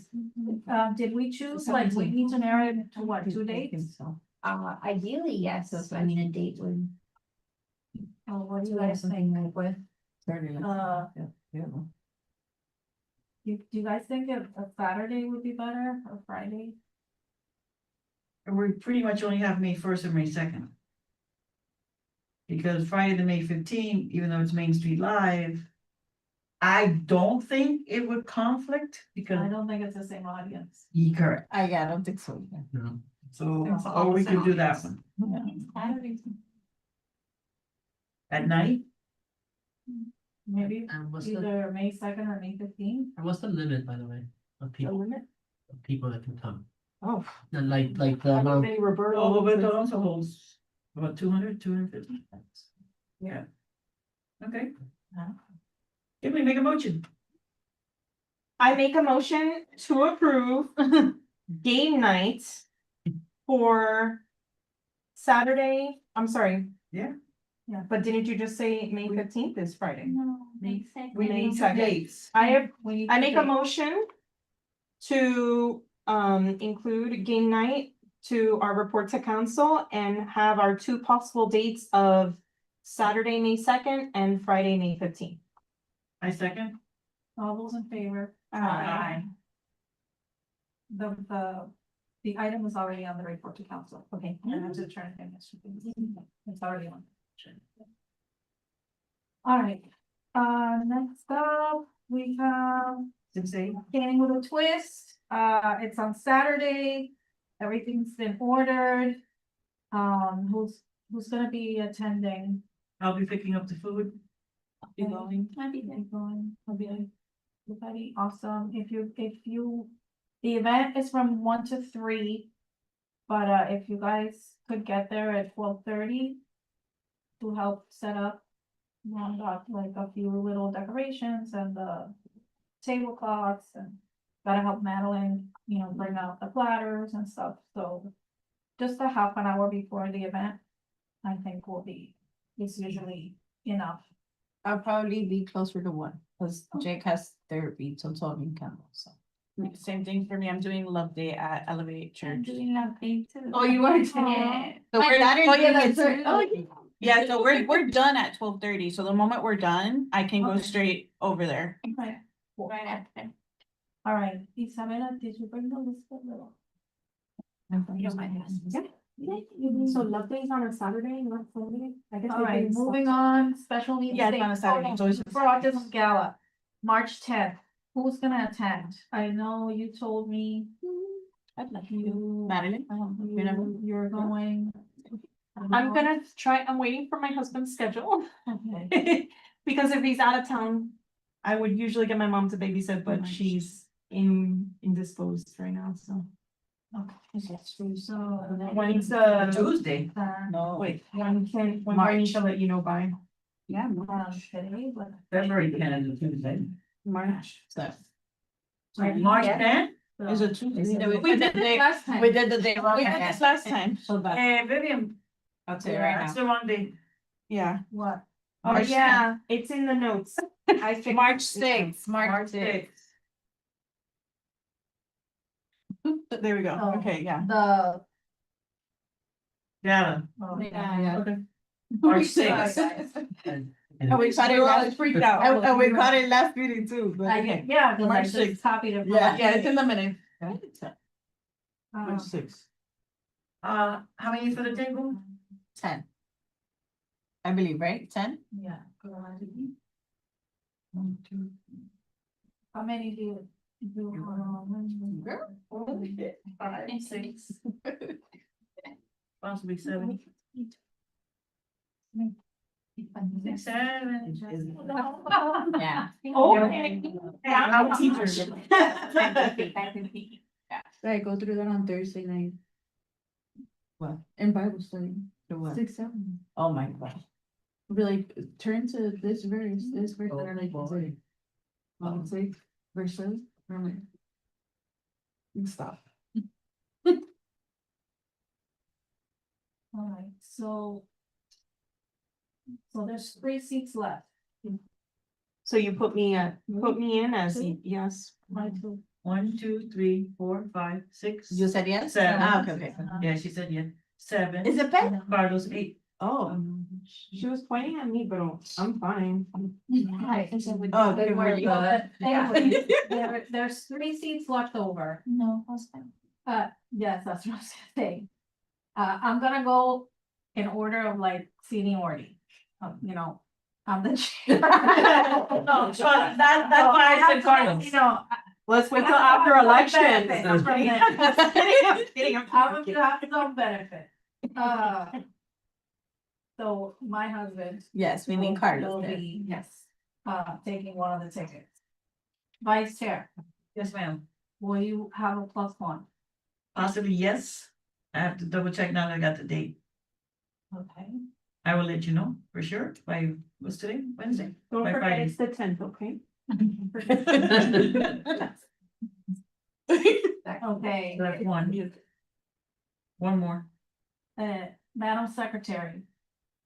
did we choose, like, we need to narrow it to what, 2 dates? Ideally, yes, so I mean, a date would. Oh, what do You you have guys something think? like with. Do you guys think a Saturday would be better, or Friday? And we pretty much only have May 1st and May 2nd. Because Friday, the May 15th, even though it's Main Street Live. I don't think it would conflict I because don't think it's the same audience. you correct, I don't think so. No. so, It's or we could do that opposite. one Saturday, at night. maybe And what's either May 2nd or May 15th. the limit, by the way, of The people, limit? that can come? Oh. And like the How amount, many Roberto? Oh, but it also holds about 200, 250. Yeah. Okay. Can we make a motion? I make a motion to approve game night for Saturday, I'm sorry. Yeah. Yeah, but didn't you just say May 15th is Friday? No, May We May need some 2nd. dates. I We make a motion to include game night to our report to council and have our two possible dates of Saturday, May 2nd and Friday, May 15th. I second. All those in favor? Aye. The item is already on the report to council. Okay. I have to turn it in. It's already on. All right, next up, we have 6:00. Gaming with a Twist. It's on Saturday. Everything's been ordered. Who's gonna be attending? I'll be picking up the food. Be going. I'll be going. I'll be like, everybody, awesome. If you, the event is from 1 to 3. But if you guys could get there at 12:30 to help set up. Got like a few little decorations and the tablecloths and gotta help Madeline, bring out the platters and stuff, so. Just a half an hour before the event, I think it's usually enough. I'll probably be closer to 1, because Jake has therapy till 12 in Campbell, so. Same thing for me, I'm doing love day at Elevate Church. love day too. Oh, you are? Yeah. So My we're, daughter's oh, yeah, doing that's it right. too. Oh, yeah. Yeah, so we're done at 12:30, so the moment we're done, I can go Okay. straight over there. Okay. Right after. All right, Isabella, did you bring the list of little? So love day is on a Saturday, not Sunday? I guess All we right, can stop- moving on, special needs. Yeah, it's day. on a Saturday, Oh, so it's- For Autism Gala, March 10th. Who's gonna attend? I know you told me. I'd like You. Madeline? You're going. I'm gonna try, I'm waiting for my husband's schedule. Okay. Because if he's out of town, I would usually get my mom to babysit, but she's indisposed right now, so. Okay, so. When's Tuesday. No. wait, when do I need to let you know by? Yeah. Today, but. February 10th is Tuesday. March. So. March 10th? Is it Tuesday? We did this last time. We did the day. We did this last time. So that, Vivian, I'll tell you right that's now. the wrong day. Yeah. what? Oh, March yeah, it's in the notes. I fixed March it. 6th, March 6th. There we go. Oh. Okay, yeah. The. Yeah. Yeah. Okay. March 6th. Oh, we got it last, freaked out. and we got it last meeting too, but okay. Yeah, cause I March just 6th. copied it. from Yeah, last yeah, it's meeting. in the minute. Um, 6. How many for the table? 10. I believe, right? 10? Yeah. How many do you? Five, 6. Possibly 7. 7. Yeah. Okay. I'm a teacher. I go through that on Thursday night. What? In Bible study. The what? 6-7. Oh my gosh. Be like, turn to this verse, and I'm like, boy. it's like, verse 7. I'm like, Stop. Alright, so. So there's 3 seats left. So you put me in as, yes. My two. 1, 2, 3, 4, 5, 6. You said yes? 7. Ah, okay, okay. Yeah, she said yes. 7. Is it Ben? Carlos 8. Oh, she was pointing at me, but I'm fine. Right. Oh, they were you. Anyway, there's 3 seats left over. no, how's that? Yes, that's what I was gonna say. I'm gonna go in order of like seniority, you know, I'm the. chair. No, so that's why I said Carlos. You know. Let's wait till after election. I'm gonna have some benefit. So my husband. Yes, we need will Carlos there. be, yes, taking one of the tickets. Vice Chair, Yes, ma'am. will you have a +1? Possibly yes. I have to double check now that I got the date. Okay. I will let you know for sure by, what's today? Wednesday? Don't By forget Friday. it's the 10th, okay? Okay. So that's one. One more. Madam Secretary,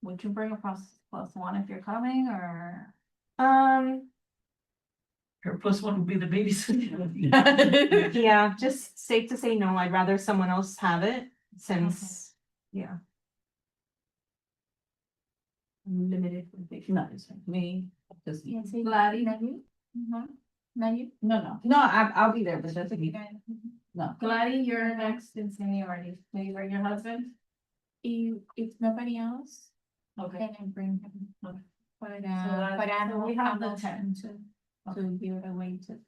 would you bring a +1 if you're coming, or? Um, Her +1 will be the babysitter. yeah, just safe to say no, I'd rather someone else have it since, yeah. I'm limited with the. No, it's me. Just. Gladys? No, I'll be there, but that's okay. No. Gladys, you're next in seniority, will you bring your husband? If nobody else, Okay. then I bring him. Okay. But, So but I so don't we have have the the 10. time to give it away to.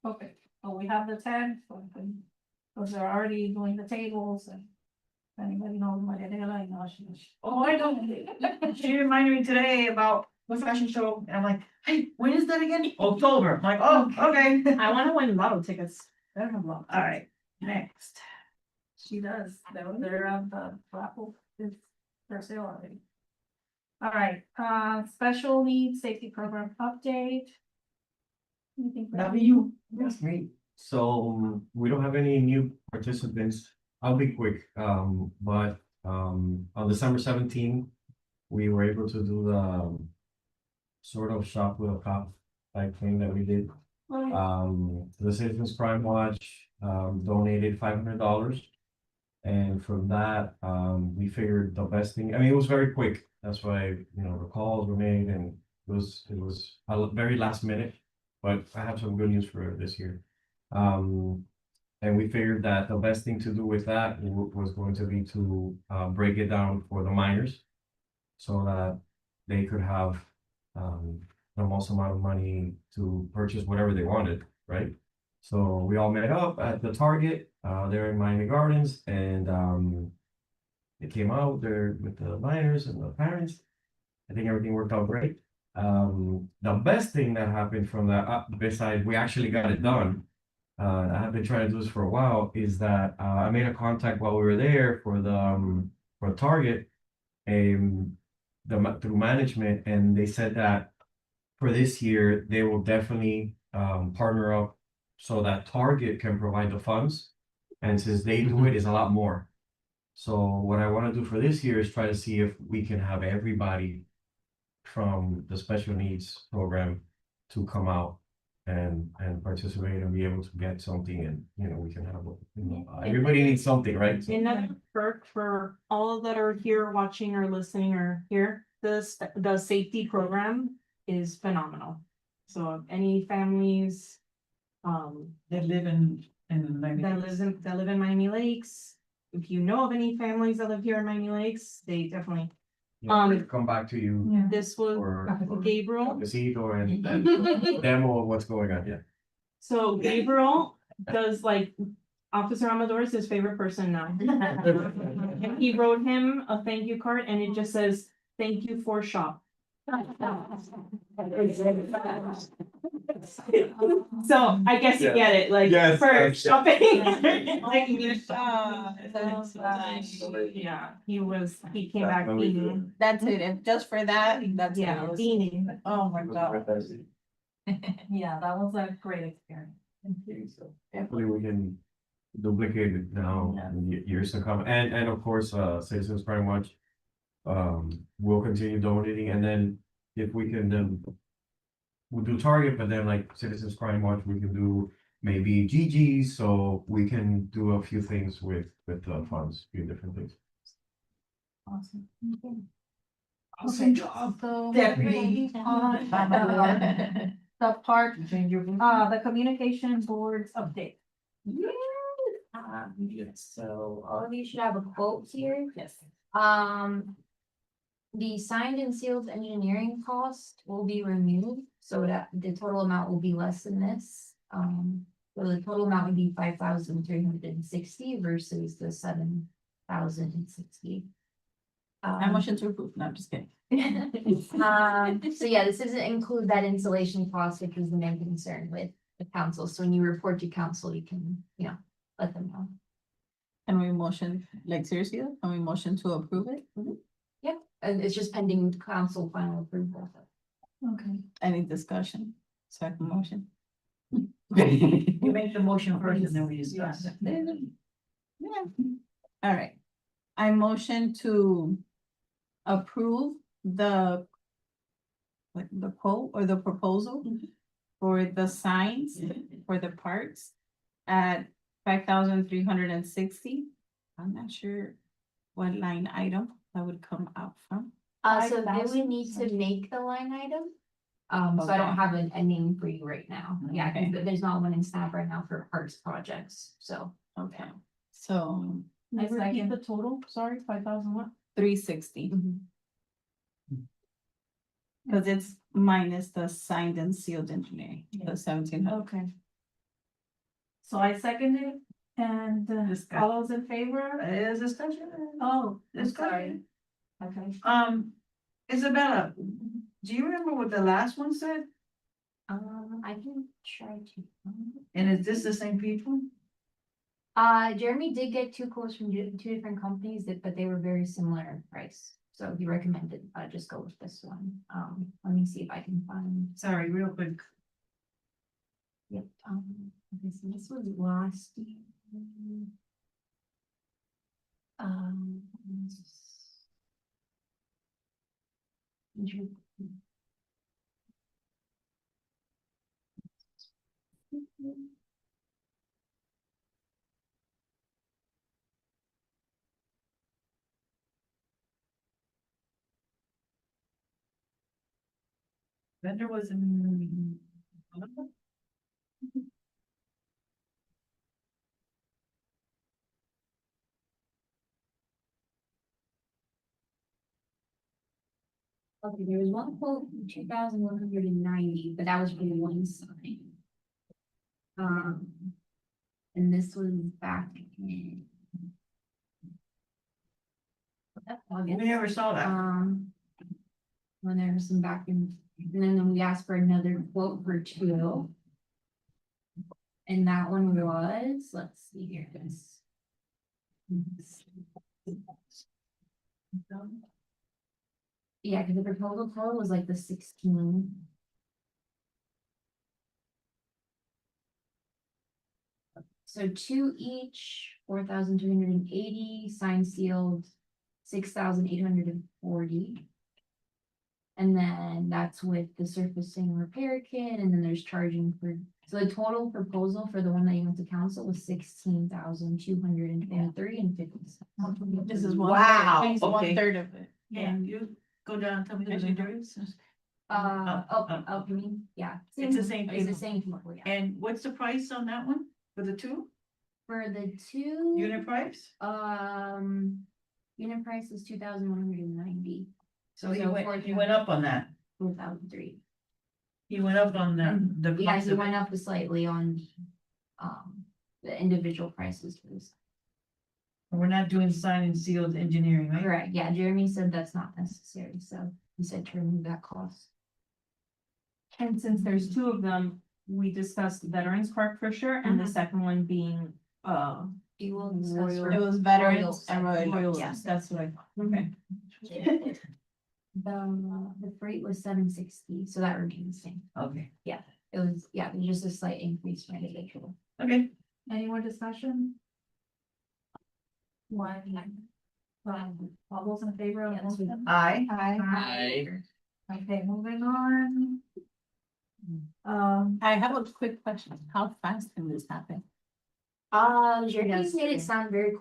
Okay, well, we have the 10, so we can, because they're already doing the tables and. if Anybody knows Maria Adela, you know, she. Oh, I don't. She reminded me today about the fashion show, and I'm like, hey, when is that again? October. I'm like, oh, okay. I wanna win lotto tickets. I don't have lotto. All right, next. She does, they're on the raffle, is for sale already. All right, special needs safety program update. Anything for That'll be you. That's great. So we don't have any new participants. I'll be quick, but on December 17, we were able to do the sort of shop with a cop type thing that we did. The Citizens Crime Watch, donated $500. And from that, we figured the best thing, I mean, it was very quick. That's why, you know, the calls were made and it was a very last minute, but I have some good news for this year. And we figured that the best thing to do with that was going to be to break it down for the minors so that they could have the most amount of money to purchase whatever they wanted, right? So we all met up at the Target there in Miami Gardens, and they came out there with the minors and the parents. I think everything worked out great. The best thing that happened from that, besides we actually got it done, I have been trying to do this for a while, is that I made a contact while we were there for Target, through management, and they said that for this year they will definitely partner up so that Target can provide the funds, and since they do it, is a lot more. So what I want to do for this year is try to see if we can have everybody from the special needs program to come out and participate and be able to get something, and you know, we can have, you know, everybody needs something, right? So- Another perk for all that are here watching or listening or here, the safety program is phenomenal. So any families, That live in Miami. that live in Miami Lakes, if you know of any families that live here in Miami Lakes, they definitely, Yeah, we'll come back to you Yeah. this was or Gabriel. Casito and demo of what's going on, yeah. So Gabriel does like, Officer Amador is his favorite person now. And he wrote him a thank you card and it just says, thank you for shop. So I guess you get it, like, Yes, for yes. shopping. Like, you saw. Yeah, he came back beaming. That's it, and just for that, that's. Yeah, what it was. beaming. Oh my god. Yeah, that was a great experience. Hopefully we can duplicate it now in years to come, and of course, Citizens Crime Watch. We'll continue donating, and then if we can, then we'll do Target, but then like Citizens Crime Watch, we can do maybe GG, so we can do a few things with the funds, a few different things. Awesome. Awesome job. So. Deputy. The part, the communication boards update. So all of you should have a quote here. Yes. The signed and sealed engineering cost will be removed, so that the total amount will be less than this. So the total amount would be 5,360 versus the 7,060. I motion to approve, no, I'm just kidding. So yeah, this doesn't include that installation cost, which was the main concern with the council. So when you report to council, you can, you know, let them know. Can we motion, like seriously, can we motion to approve it? Yep, and it's just pending council final approval. Okay. Any discussion? Second motion. You make the motion first and then we discuss. Yeah. All right. I motion to approve the quote or the proposal for the signs for the parks at 5,360. I'm not sure what line item that would come out from. So they would need to make the line item. So I don't have a name for you right now. Yeah, 'cause there's not one in staff right now for parks projects, so. Okay, so I Repeat second. the total, sorry, 5,000 what? 360, Mhm. because it's minus the signed and sealed engineering, the 1,700. Okay. So I seconded it, and all those in favor? Is discussion? Oh, I'm Discussion. sorry. Okay. Isabella, do you remember what the last one said? I can try to. And is this the same people? Jeremy did get two quotes from two different companies but they were very similar in price. So he recommended, just go with this one. Let me see if I can find. Sorry, real quick. Yep, okay, so this was last year. Um. Vendor was in. Okay, there was one quote, 2,190, but that was for one sign. And this was back in. We never saw that. When there was some back in, and then we asked for another quote for 2. And that one was, let's see here, this. Yeah, because the proposal total was like the 16. So 2 each, 4,280, signed sealed, 6,840. And then that's with the surfacing repair kit, and then there's charging for, so the total proposal for the one that you went to council was 16,223 and 50 cents. This is one. Wow, At least okay. 1/3 of it. Can you go down and tell me the vendors? You mean, yeah. It's the same It's the people. same people, yeah. And what's the price on that one for the 2 For the 2. unit price? Unit price is 2,190, So he So went up on that. 4,003. He went up on the Yeah, cost he of went it. up slightly on, the individual prices for this. We're not doing sign and sealed engineering, right? Correct, yeah, Jeremy said that's not necessary, so he said to remove that cost. And since there's 2 of them, we discussed Veterans Park for sure, and the second one being, You will discuss. Royal- It was veterans Royals. and Royal. Royal, Yes. that's what I thought, okay. The freight was 760, so that remains the same. Okay, It was, yeah, it was just a slight increase for individual. okay. Any more discussion? All those in favor of the Yes, we- motion? Aye. Okay, moving on. I have a quick question. How fast can this happen? Jeremy made it sound very,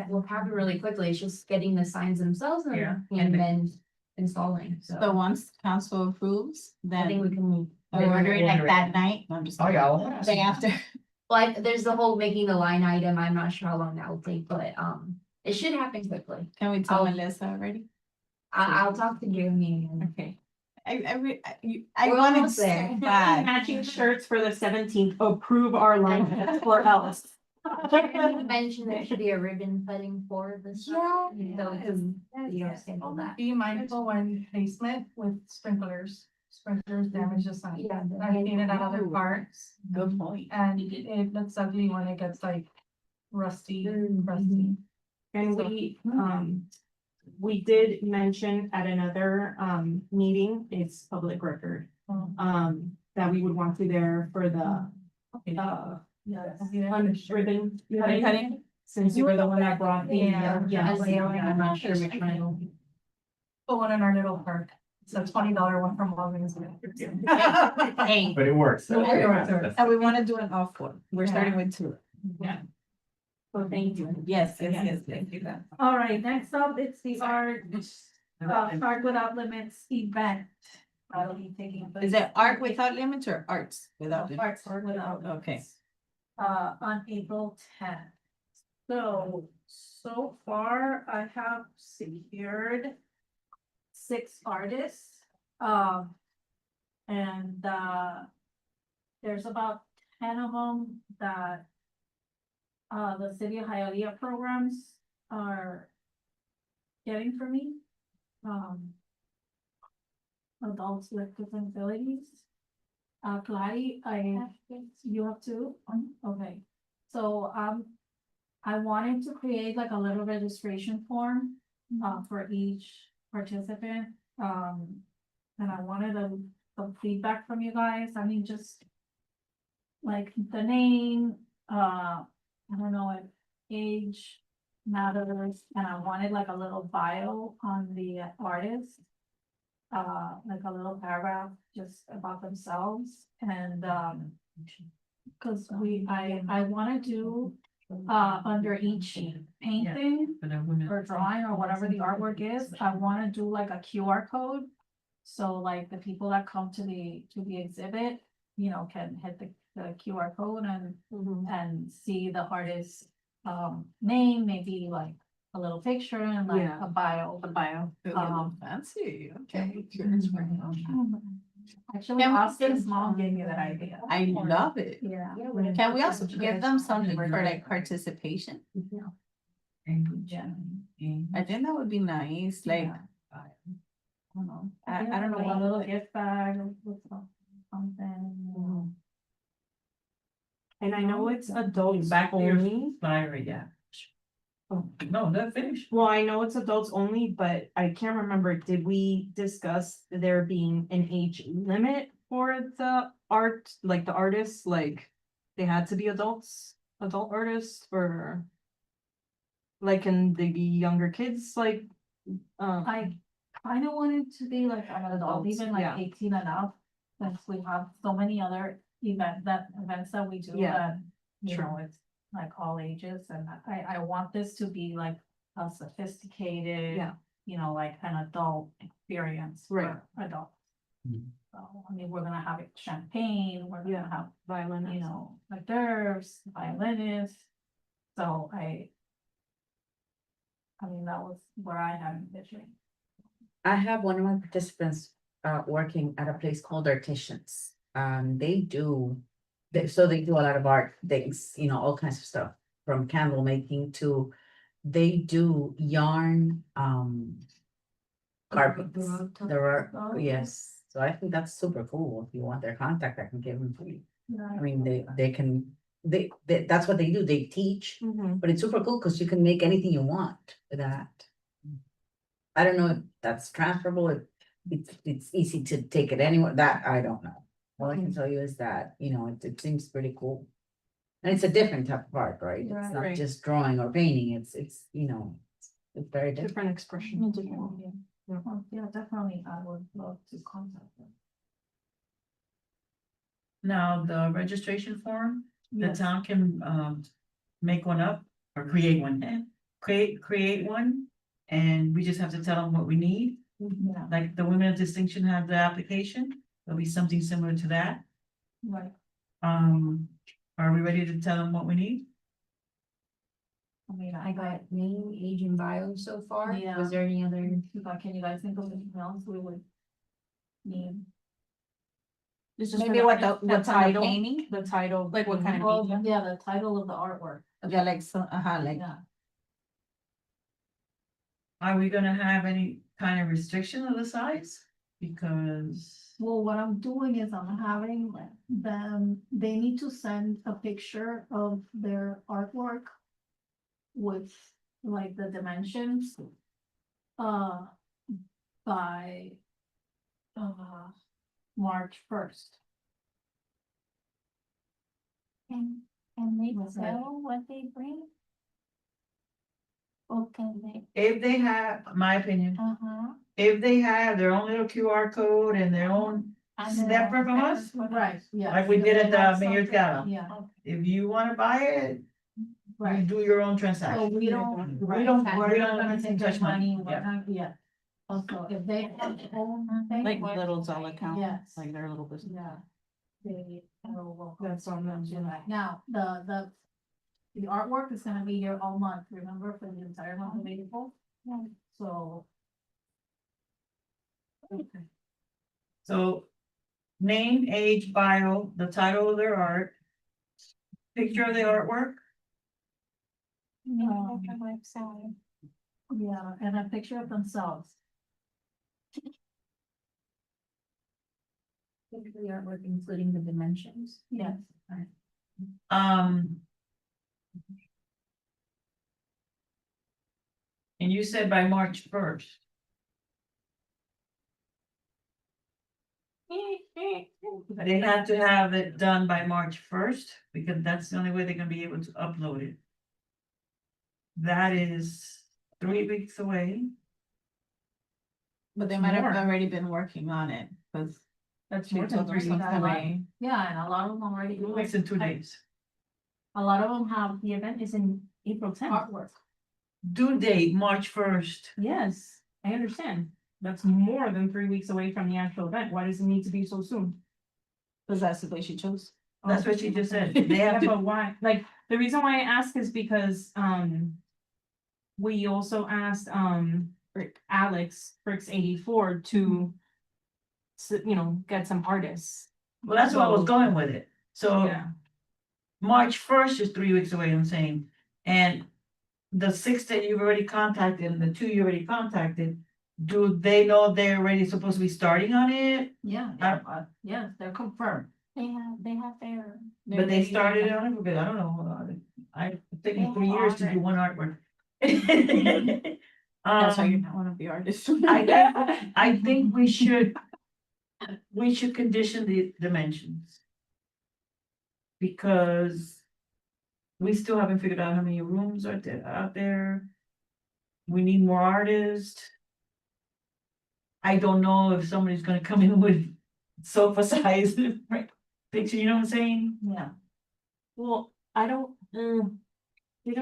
will happen really quickly, it's just getting the signs themselves Yeah, and then installing, So so. once council approves, I think we then can move. order it like that night? No, I'm just. Oh, yeah, I'll- Day after. Like, there's the whole making the line item, I'm not sure how long that will take, but, it should happen quickly. Can we tell I'll- Melissa already? I'll talk to Jeremy and. Okay. I We're wanted almost so there. bad. Matching shirts for the 17th, approve our line or else. You mentioned there should be a ribbon cutting for this. Yeah. So we can, you know, schedule that. Be mindful when placement with sprinklers damage the sign. Yeah. I've seen it at other parks, Good point. and it looks ugly when it gets like rusty. And we did mention at another, meeting, it's public record. That we would want you there for the, ribbon cutting, since you were the one that brought the, Yeah. I'm not sure which one. Put one in our little park, it's a $20 one from Walgreens. Hey, But it works. and we want to do an off one. We're starting with 2. So thank you. Yes, thank you. all right, next up, it's the Art Without Limits event. I'll be taking. Is it art without limits or arts without limits? Arts Without Limits. Okay. On April 10th. So far I have secured 6 artists. And there's about 10 of them that the city of Hialeah programs are getting for me. Adults with disabilities. Clyde, you have 2? Okay, so, I wanted to create like a little registration form, for each participant, and I wanted some feedback from you guys, I mean, just like the name, I don't know if age matters, and I wanted like a little bio on the artist. like a little paragraph just about themselves and, cause I wanna do, under each painting For the women. or drawing or whatever the artwork is, I wanna do like a QR code. So like the people that come to the exhibit, you know, can hit the QR code and see the artist's name, maybe like a little picture and like Yeah. a bio. The bio. Fancy, okay. Actually, Can we- Austin's mom gave me that idea. I love it. Yeah. Can we also give them something for like participation? I think that would be nice, like, Yeah. I don't know, I Yeah, don't know like a what. little gift bag with something. And I know it's adults Back to your only. flyer, yeah. Oh. No, they're finished. Well, I know it's adults only, but I can't remember, did we discuss there being an age limit for the art, like the artists, like they had to be adults, adult artists, or like, can they be younger kids, like, I kind of wanted to be like an adult, Adults, even like yeah. 18 and up, since we have so many other events that we do Yeah, that, you true. know, it's like all ages, and I want this to be like a sophisticated, Yeah. you know, like an adult experience Right. for adults. Mhm. So, I mean, we're gonna have it champagne, we're Yeah. gonna have, violin, you know, hors d'oeuvres, violinists. So I mean, that was where I had envisioned. I have one of my participants working at a place called Artisans. They do, so they do a lot of art things, you know, all kinds of stuff, from candle making to, they do yarn carpets. There are, Oh, yes, so I think that's super cool. If you want their contact, I can give them for you. Yeah. I mean, they can, that's what they do, they teach. Mhm. But it's super cool because you can make anything you want with that. I don't know if that's transferable, if it's easy to take it anywhere, that I don't know. All I can tell you is that, you know, it seems pretty cool. And it's a different type of art, right? It's not Right. just drawing or painting, it's, you know, it's very different. Different expression. Yeah. Well, yeah, definitely, I would love to contact them. Now, the registration form, the Yes. town can make one up or create one. Create one, and we just have to tell them what we need. Yeah, Like the Women of Distinction have the application, there'll be something similar to that. right. Are we ready to tell them what we need? I mean, I got name, age and bio so far. Yeah. Was there any other? Can you guys think of anything else we would need? Maybe what the, what's on the title? painting, The title. like what kind of Well, painting? yeah, the title of the artwork. Yeah, like, so, like, Yeah. Are we gonna have any kind of restriction of the size? Because, Well, what I'm doing is I'm having them, they need to send a picture of their artwork with like the dimensions by March 1st. And they tell what they bring? Or can they? if they have, my opinion, Uh-huh. if they have their own little QR code and their own separate from us, Right, yeah. like we did at the Mayor's Gala. Yeah, If you wanna buy it, you right. do your own So transaction. we don't, We don't, we're we not don't gonna take their touch money, money, we're yeah. not, yeah. Also, if they have their own thing. like little Zelle account, Yes. like their little business. Yeah. They will. That's on them, yeah. Now, the artwork is gonna be here all month, remember, for the entire month of April? So. Okay. So, name, age, bio, the title of their art, picture of the artwork, No, the website. Yeah, and a picture of themselves. The artwork, including the dimensions. Yes. and you said by March 1st. They have to have it done by March 1st, because that's the only way they're gonna be able to upload it. That is 3 weeks away. But they might have already been working on it, because That's she more than told them 3 some weeks time away. away. Yeah, and a lot of them already. 2 weeks and 2 days. A lot of them have, the event is in April 10th. Artwork. Due date, March 1st. Yes, I understand. That's more than 3 weeks away from the actual event. Why does it need to be so soon? Because that's the day she chose. That's what she just said. They Yeah, have to, but why? Like, the reason why I ask is because, we also asked, Alex, Bricks 84 to, get some artists. well, that's where I was going with it. So Yeah. March 1st is 3 weeks away, I'm saying. And the 6 that you've already contacted and the 2 you already contacted, do they know they're already supposed to be starting on it? Yeah, yes, they're confirmed. They have their. But they started on it, because I don't know, I think They 3 have years to do already. one artwork. That's why you're Um, not one of the artists. I think we should condition the dimensions. Because we still haven't figured out how many rooms are out there. We need more artists. I don't know if somebody's gonna come in with sofa size picture, you know what I'm saying? Yeah. Well, I don't, didn't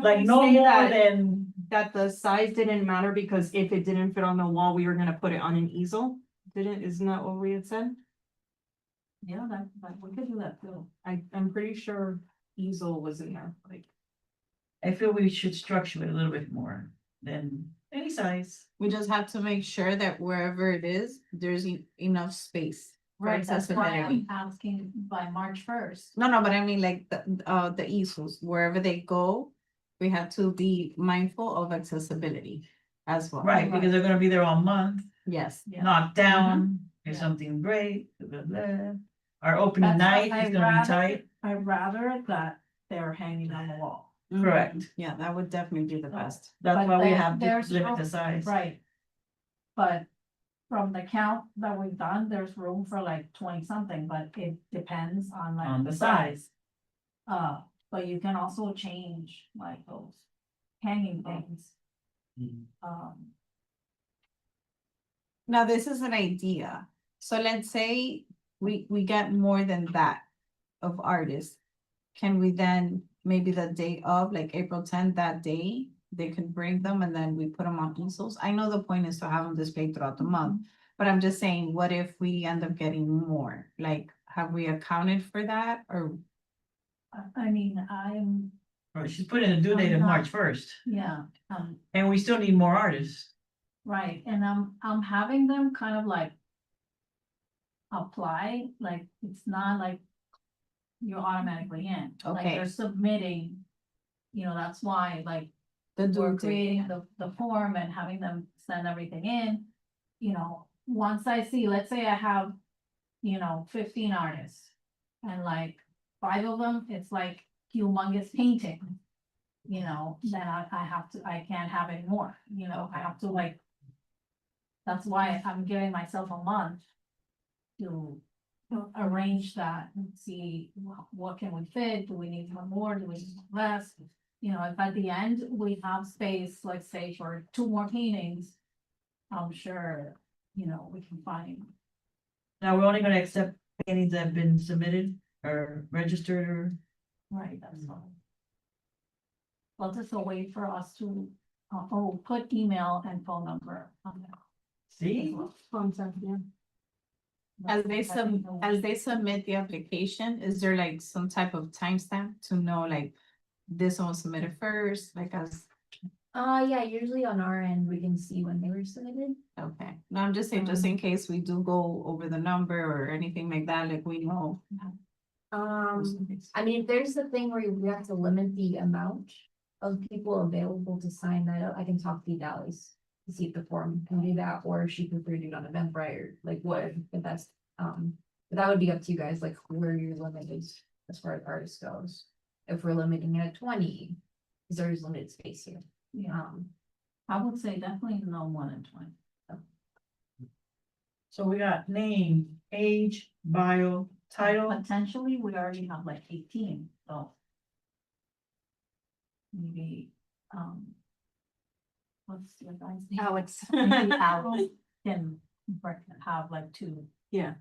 Like we no say more that- than, that the size didn't matter because if it didn't fit on the wall, we were gonna put it on an easel? Isn't that what we had said? Yeah, that, we could do that too. I'm pretty sure easel was in there, like. I feel we should structure it a little bit more than any size. We just have to make sure that wherever it is, there's enough space. For Right, that's why accessibility. I'm asking by March 1st. No, but I mean like the easels, wherever they go, we have to be mindful of accessibility as well. Right, because they're gonna be there all month, Yes. Yeah. knocked down, Yeah. or something great, blah, blah, blah. Our opening That's why night is I'd gonna be rather- tight, I'd rather that they're hanging on the wall. correct. Yeah, that would definitely be the best. That's But why we there- have to there's limit no- the size. Right. But from the count that we've done, there's room for like 20 something, but it depends on like. On the size. But you can also change like those hanging things. Now, this is an idea. So let's say we get more than that of artists. Can we then, maybe the day of, like April 10th, that day, they can bring them and then we put them on easels? I know the point is to have them displayed throughout the month, but I'm just saying, what if we end up getting more? Like, have we accounted for that or? I mean, I'm, Right, she's putting a due date of March 1st, yeah, and we still need more artists. right, and I'm having them kind of like. Apply, like, it's not like. You're automatically in, like Okay. they're submitting. You know, that's why, like, The we're due date? creating the form and having them send everything in. You know, once I see, let's say I have, 15 artists. And like 5 of them, it's like humongous painting. Then I can't have any more, I have to like. That's why I'm giving myself a month. To arrange that and see what can we fit, do we need one more, do we need less? If at the end we have space, let's say for 2 more paintings. I'm sure, we can find, Now, we're only gonna accept paintings that have been submitted or registered or. right, that's all. Well, just a way for us to, put email and phone number on there. See? Contact, yeah. As they submit the application, is there like some type of timestamp to know like this one was submitted first, like as, Yeah, usually on our end, we can see when they were submitted. okay. No, I'm just saying, just in case we do go over the number or anything like that, like we know. I mean, if there's a thing where we have to limit the amount of people available to sign that up, I can talk to Dallas to see if the form can do that, or if she prefer to do it on Eventbrite, or like what, if that's, but that would be up to you guys, like where your limit is as far as artists goes. If we're limiting it at 20, because there is limited space here. Yeah, I would say definitely no more than 20. So we got name, age, bio, title. Potentially, we already have like 18, so. Maybe, what's your guy's name? Alex. Maybe Alex can have like two. Yeah.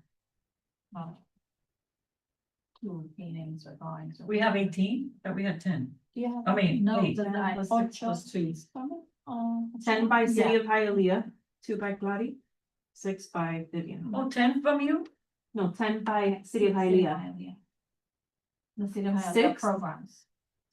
Two meetings or drawings. We have 18, but we had 10. Yeah. I mean, No, wait. the I. Plus two. 10 by City of Hialeah, 2 by Clary, 6 by Vivian. Oh, 10 from you? No, 10 by City of Hialeah. The city of Hialeah Six. programs.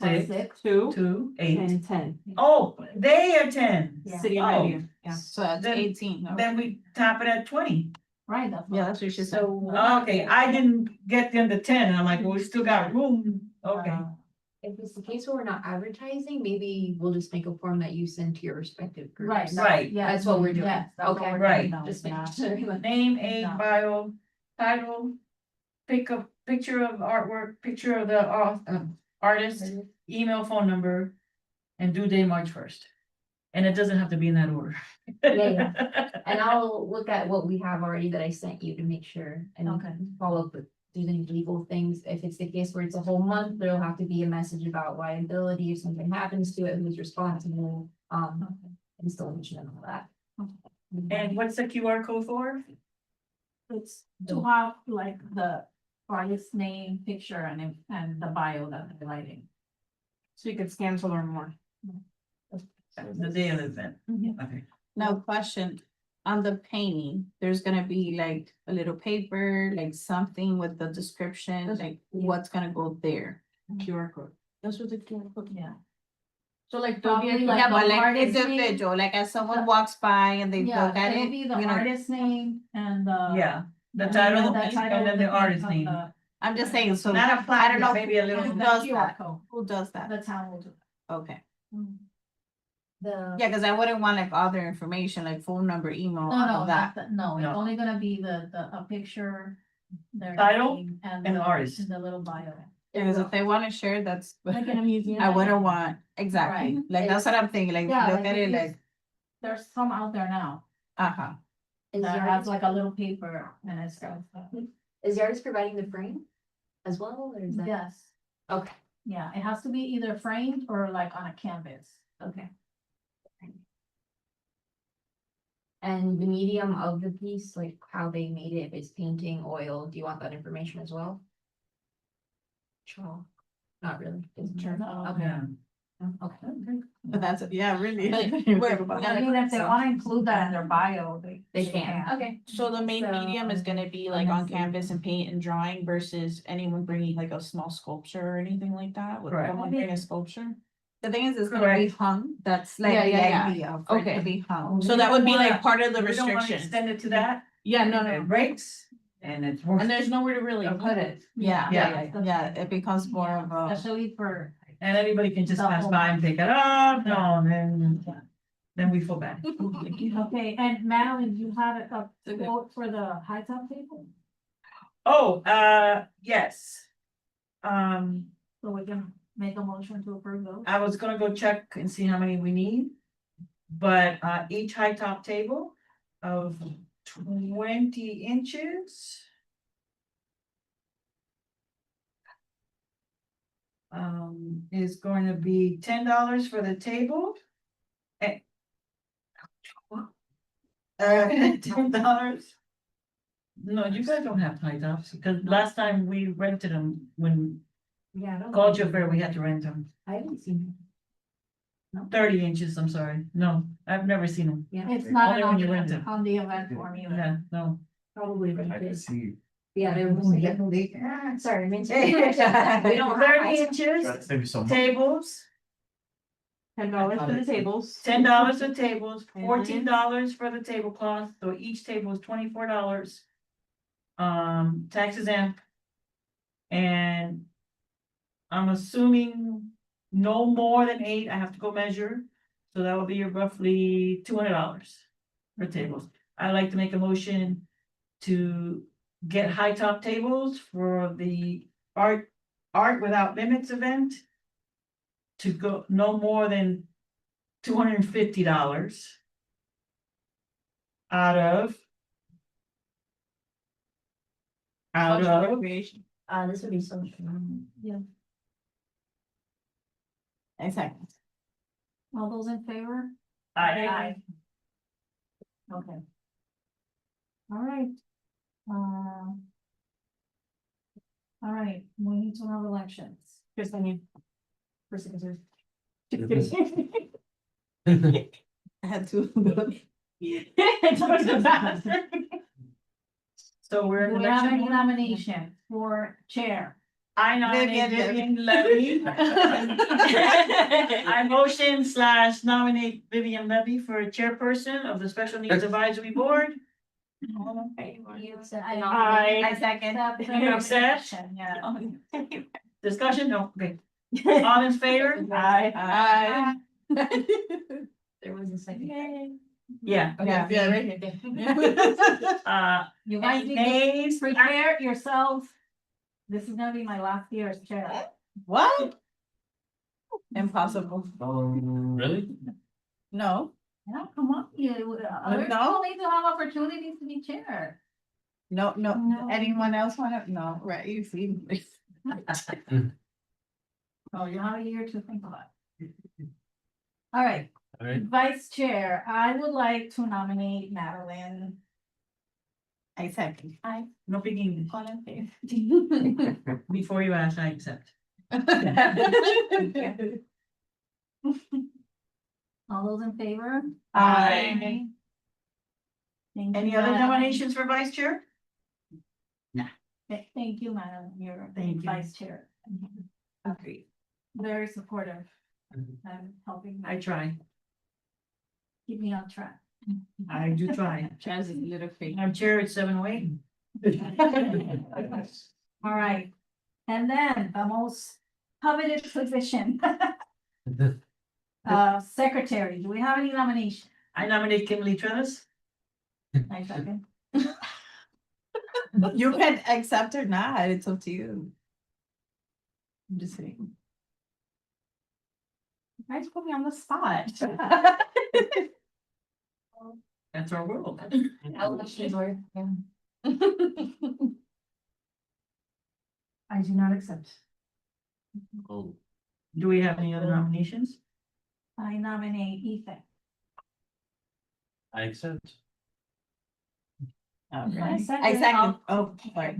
Six. 2 2, 8. and 10. Oh, they are 10. Yeah. City of Oh. Hialeah, yeah. So that's Then- 18. okay. Then we top it at 20. Right, that's. Yeah, that's what she said. Okay, I didn't get them to 10. And I'm like, well, we still got room. Okay. If it's the case where we're not advertising, maybe we'll just make a form that you send to your respective groups. Right. Right. Yeah. That's what we're doing. Yes, that's what Okay. we're doing Right. now, Just yeah. making sure. Name, age, No. bio, title, pick a picture of artwork, picture of the artist, email, phone number, and due date March 1st. And it doesn't have to be in that order. Yeah, And I'll look at what we have already that I sent you to make sure and Okay. follow up with do any legal things. If it's the case where it's a whole month, there'll have to be a message about liability if something happens to it, who's responsible, installation and all that. And what's the QR code for? It's to have like the artist name, picture and the bio that they're writing. So you could scan to learn more. The day of the event. Mhm. Okay. Now, question, on the painting, there's gonna be like a little paper, like something with the description, like what's gonna go there? QR code. That's what the QR code. Yeah. So like, Probably like yeah, the but like artist name. individual, like as someone walks by and they Yeah, look at it'll it, be the you know, artist name and the. Yeah, the and title the and title then the of artist of name. the- I'm just saying, so Not a I plaque, don't know maybe a little. who the does QR that, code. who does that? The town will do. Okay, The. yeah, cause I wouldn't want like other information, like phone number, email, No, all no, of that. no, it's No. only gonna be a picture. Their Title name and the artist. The little bio. Because if they wanna share, that's, Like in a museum. I wouldn't want, exactly, Right. like that's what I'm thinking, like, Yeah, look like at it if like, There's some out there now uh-huh. Is the that has artist, like a little paper and it's got. is the artist providing the frame as well, or is that? Yes, Okay, yeah, it has to be either framed or like on a canvas. okay. And the medium of the piece, like how they made it, if it's painting, oil, do you want that information as well? Sure. Not really. Sure. Okay. Yeah. Okay. But that's, yeah, really. I mean, if they wanna include that in their bio, They can, okay. So the main medium is So, gonna be like on canvas and paint and drawing versus anyone bringing like a small sculpture or anything like that? Would Correct. someone bring a sculpture? The thing is, it's gonna be Correct. hung, that's like Yeah, the yeah, yeah. idea, for it Okay. to be hung, We so that would don't be like wanna- part of the We don't wanna restrictions. extend it to that. Yeah, no, It no, breaks and it's. and there's nowhere to really put it, yeah, Yeah. yeah, it becomes more of a. Especially for. And anybody can just The pass whole- by and pick it up, no, and Yeah. then we feel bad. Okay, and Madeline, you had a quote for the high top table, Oh, yes. so we can make a motion to approve those. I was gonna go check and see how many we need. But each high top table of 20 inches. Is going to be $10 for the table. $10. No, you guys don't have high tops, because last time we rented them when Yeah. Culture Fair, we had to rent them. I haven't seen. 30 inches, I'm sorry. No, I've never seen them. Yeah. It's not Only when you rent it. on the event form either. Yeah, no. Probably. I can see. Yeah, they were. Sorry, I meant. to- We We don't have 30 high- inches, That's maybe some. tables, $10 for the tables. $10 for tables, $14 for the tablecloth, so each table is $24. Tax exempt. And I'm assuming no more than 8, I have to go measure, so that will be roughly $200 for tables. I'd like to make a motion to get high top tables for the Art Without Limits event. To go no more than $250. Out of. Recreation. This would be social. Exactly. All those in favor? I, Okay. All right. All right, we need to have elections. Here's the new. I had to. So we're Do in we have any election. nomination for chair? I nominate Vivian Levy. I motion / nominate Vivian Levy for chairperson of the Special Needs Advisory Board. I second. accept You accept? Yeah. Discussion, no, okay. All in favor? Aye. There was a second. Yeah. Yeah, right here. You guys need to Nays? prepare yourselves. This is gonna be my last year as chair. What? Impossible. Really? No, Yeah, come on, you, other No. people need to have opportunities to be chair. no. No. Anyone else wanna? No, right, you see. Oh, you have a year to think about it. All right, All right. vice chair, I would like to nominate Madeline. I second. No big English. All in favor? Before you ask, I accept. All those in favor? Aye. Thank you, Any other Madam. nominations for vice chair? Thank you, madam, you're Thank you. vice chair. Agreed. Very supportive and helping I me try. keep me on track. I do try. Chaz is a little fake. I'm chair at 708. All right, and then the most coveted position. Secretary, do we have any nominations? I nominate Kimberly Trellis. I second. You can accept or not, it's up to you. I'm just saying. You guys put me on the spot. That's our world. Elections were, yeah. I do not accept. Oh, Do we have any other nominations? I nominate Ethan. I accept. I second. second. Oh, sorry.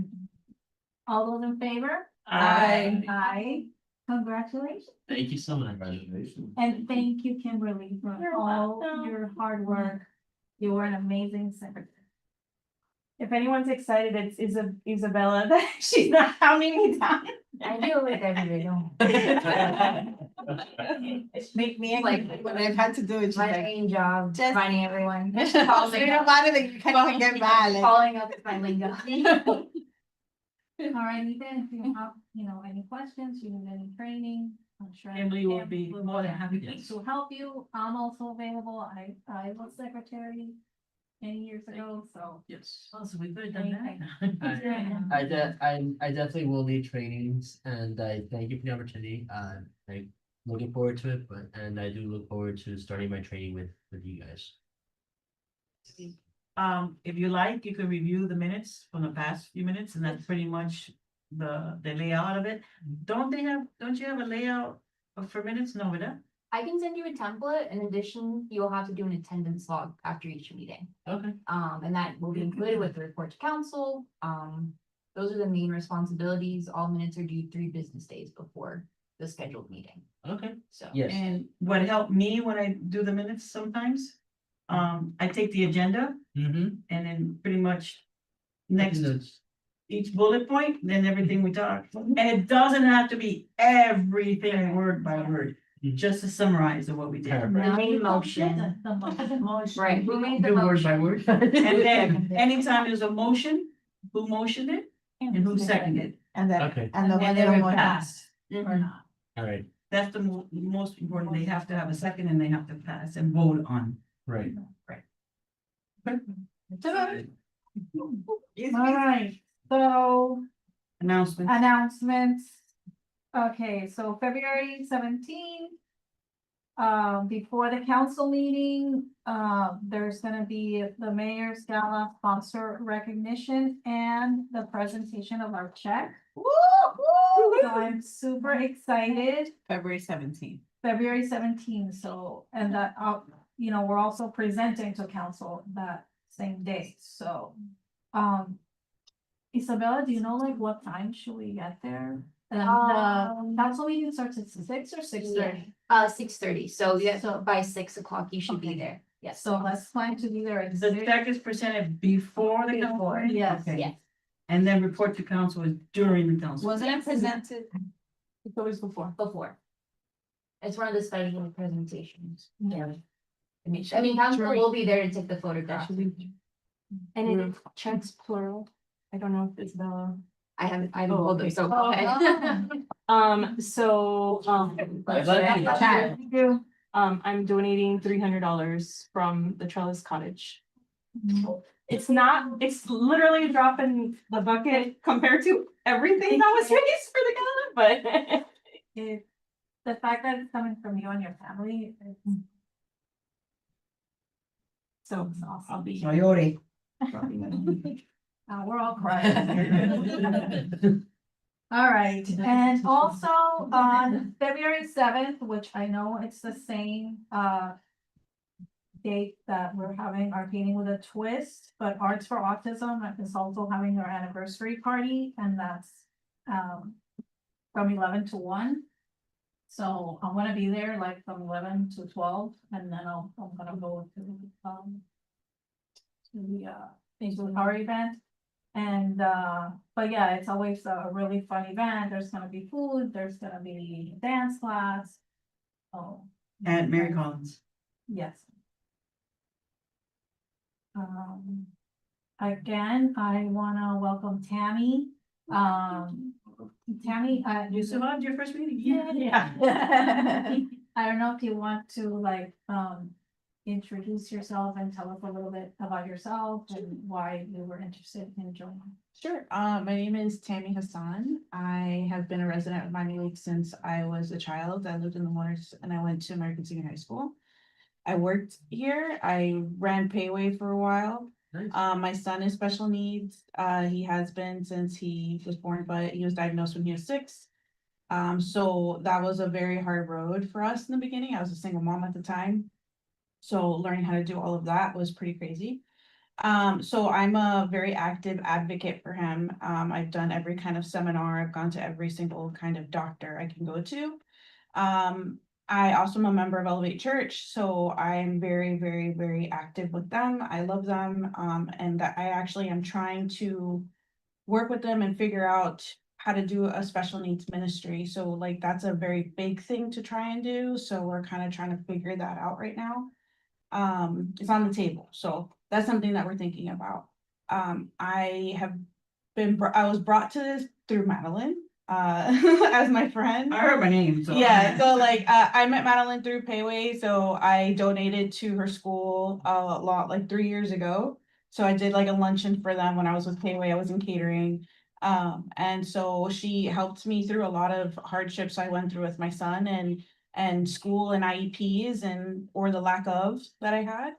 All those in favor? Aye. Aye. Congratulations, Thank you so much. and thank you, Kimberly, for You're all welcome. your hard work. You were an amazing secretary. If anyone's excited, it's Isabella, that she's not counting me down. I deal with every day, don't. Make me Like, angry when I've had to do it. She's My like, main job, Just- finding everyone. you know about it, you can't even get mad. like- Following up with my lingo. All right, Ethan, if you have, any questions, you need any training, I'm sure. Kimberly will Kim be more than happy. To help you, I'm also available, I was secretary many years ago, so. Yes. Oh, so we could have done that. I definitely will need trainings and I thank you for the opportunity. I'm looking forward to it, and I do look forward to starting my training with you guys. If you like, you can review the minutes from the past few minutes, and that's pretty much the layout of it. Don't you have a layout for minutes? No, with that? I can send you a template. In addition, you'll have to do an attendance log after each meeting. Okay. And that will be included with the report to council. Those are the main responsibilities. All minutes are due 3 business days before the scheduled meeting, Okay. so. Yes. And what helped me when I do the minutes sometimes, I take the agenda Mm-hmm. and then pretty much next each bullet point, then everything we talk. And it doesn't have to be everything word by word, just to summarize of what we did. Perfect. The main motion, The motion. right, who made the Do word by motion? word. And then anytime there's a motion, who motioned it and who seconded. And then, Okay. and then And whether then one it passed. Or not. All right. That's the most important. They have to have a second and they have to pass and vote on. Right. All right, so Announcement. announcements. Okay, so February 17th. Before the council meeting, there's gonna be the mayor's gala sponsor recognition and the presentation of our check. So I'm super excited. February 17th. February 17th, so, and that, we're also presenting to council that same day, so, Isabella, do you know like what time should we get there? And the council meeting starts at 6 or 6:30? 6:30, so yeah, So- by 6 o'clock, you should be Okay. there, yes. So let's plan to be there at The 6. deck is presented before the council? Before, yes. Okay. Yes. And then report to council is during the council? Wasn't it presented? It's always before. Before. It's one of the special presentations. Yeah. I mean, council will be there to take the photograph. And it checks plural. I don't know if it's the. I haven't Oh, pulled them, okay. so. Oh, okay. Thank you. I'm donating $300 from the Trellis Cottage. It's not, it's literally a drop in the bucket compared to everything that was raised for the gala, but. It, the fact that it's coming from you and your family, it's. So I'll be. Mayori. We're all crying. All right, and also on February 7th, which I know it's the same, date that we're having our painting with a twist, but Arts for Autism is also having their anniversary party, and that's, from 11 to 1. So I'm gonna be there like from 11 to 12, and then I'm gonna go to the our event. And but yeah, it's always a really fun event. There's gonna be food, there's gonna be dance class. Oh. At Mary Collins. Yes. Again, I wanna welcome Tammy. Tammy, You survived your first meeting? yeah. I don't know if you want to like, introduce yourself and tell us a little bit about yourself and why you were interested in joining. Sure. My name is Tammy Hassan. I have been a resident of Miami Lakes since I was a child. I lived in the Waters and I went to American Senior High School. I worked here. I ran Payway for a while. Nice. My son is special needs. He has been since he was born, but he was diagnosed when he was 6. So that was a very hard road for us in the beginning. I was a single mom at the time. So learning how to do all of that was pretty crazy. So I'm a very active advocate for him. I've done every kind of seminar. I've gone to every single kind of doctor I can go to. I also am a member of Elevate Church, so I'm very, very, very active with them. I love them, and that I actually am trying to work with them and figure out how to do a special needs ministry. So like that's a very big thing to try and do. So we're kind of trying to figure that out right now. It's on the table, so that's something that we're thinking about. I was brought to this through Madeline, as my friend. I heard my name, so. Yeah, so like, I met Madeline through Payway, so I donated to her school a lot, like 3 years ago. So I did like a luncheon for them when I was with Payway, I was in catering. And so she helped me through a lot of hardships I went through with my son and school and IEPs or the lack of that I had.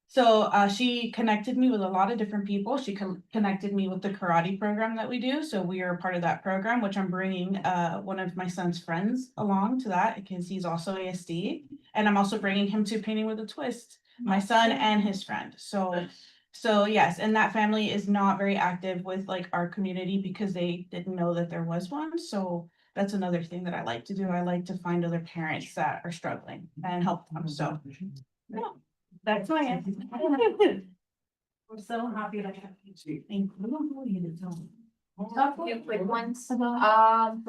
So she connected me with a lot of different people. She connected me with the karate program that we do. So we are a part of that program, which I'm bringing one of my son's friends along to that because he's also ASD. And I'm also bringing him to Painting with a Twist, my son and his friend. So yes, and that family is not very active with like our community because they didn't know that there was one. So that's another thing that I like to do. I like to find other parents that are struggling and help them. So yeah. That's who I am. We're so happy to have you. Thank you. Okay, quick ones. For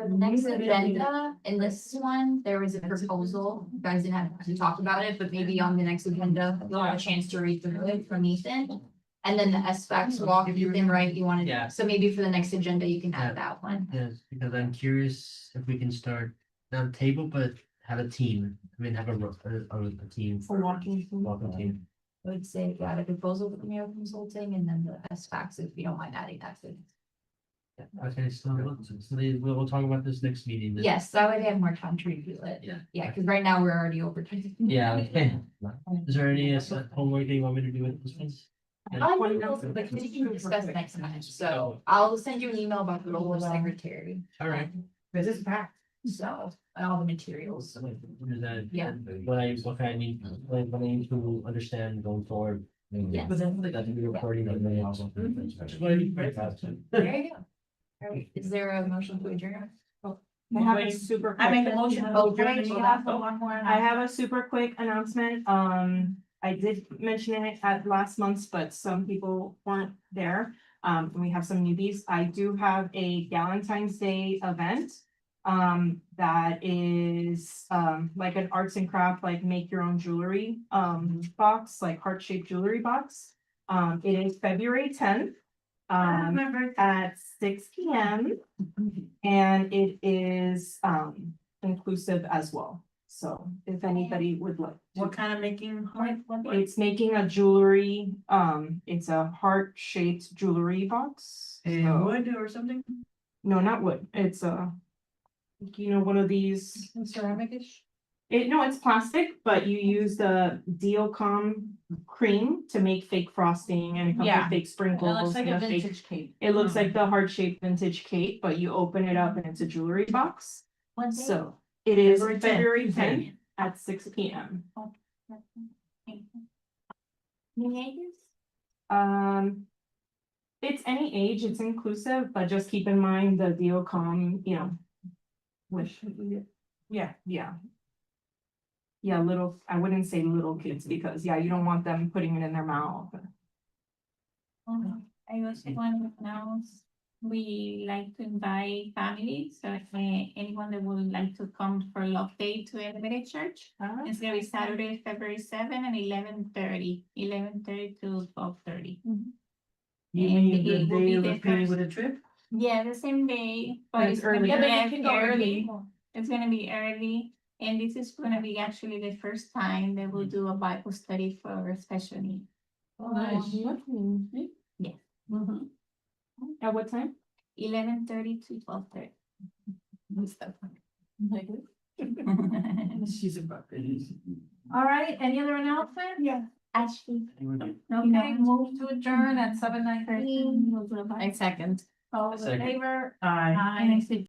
the next agenda, in this one, there was a proposal. You guys didn't have to talk about it, but maybe on the next agenda, you'll have a chance to read through it from Ethan. And then the SFAX walk, Ethan, right, you wanted, Yeah. so maybe for the next agenda, you can add that one. Yes, because I'm curious if we can start, not a table, but have a team. I mean, have a team. For walking. Walking team. I would say, yeah, the proposal with Mayo Consulting and then the SFAX, if you don't mind adding that to. Okay, so we'll talk about this next meeting. then. Yes, that way they have more time to review it. Yeah. Yeah, because right now we're already over. time. Yeah, okay. Is there any homework that you want me to do with this one? But we can discuss next time, so I'll send you an email about the role of secretary. All right. This is packed. So, and all the materials. What is that? Yeah. What I need to understand going forward, Yes. But then like I think we're recording on the also. Just wanna be very fast. There you go. All right, is there a motion to adjourn? I have a super. I make a quick- motion. Oh, Adjourn, great. so that's the one more. I have a super quick announcement. I did mention it at last month's, but some people weren't there. And we have some newbies. I do have a Valentine's Day event. That is, like an arts and craft, like make your own jewelry, box, like heart-shaped jewelry box. It is February 10th. At 6 p.m. And it is, inclusive as well. So if anybody would like. What kind of making? It's making a jewelry, it's a heart-shaped jewelry box. So- Wood or something? No, not wood, it's a. You know, one of these, Ceramic-ish? no, it's plastic, but you use the Deocom cream to make fake frosting and a couple Yeah. of fake sprinkles. and a fake- cake. It looks like the heart-shaped vintage cake, but you open it up and it's a jewelry box. What day? So it is February 10th. February 10th at 6 p.m. Any ages? It's any age, it's inclusive, but just keep in mind the Deocom, wish, Yeah. yeah. Yeah, little, I wouldn't say little kids because, yeah, you don't want them putting it in their mouth. I also want to announce, we like to invite families, so anyone that would like to come for Love Day to Elevated Church. It's gonna be Saturday, February 7 and 11:30 to 12:30. You And mean it the will day be of the the pay first- with a trip? Yeah, the same day, But but it's it's gonna early. be Yeah, but you can go early. It's gonna be early, and this is gonna be actually the first time that we'll do a Bible study for special needs. Oh, nice. Yes. At what time? 11:30 to 12:30. She's about it. All right, any other announcement? Yeah. Ashley. Okay, move to adjourn at 7:19. I second. All in Second. favor? Aye. And I say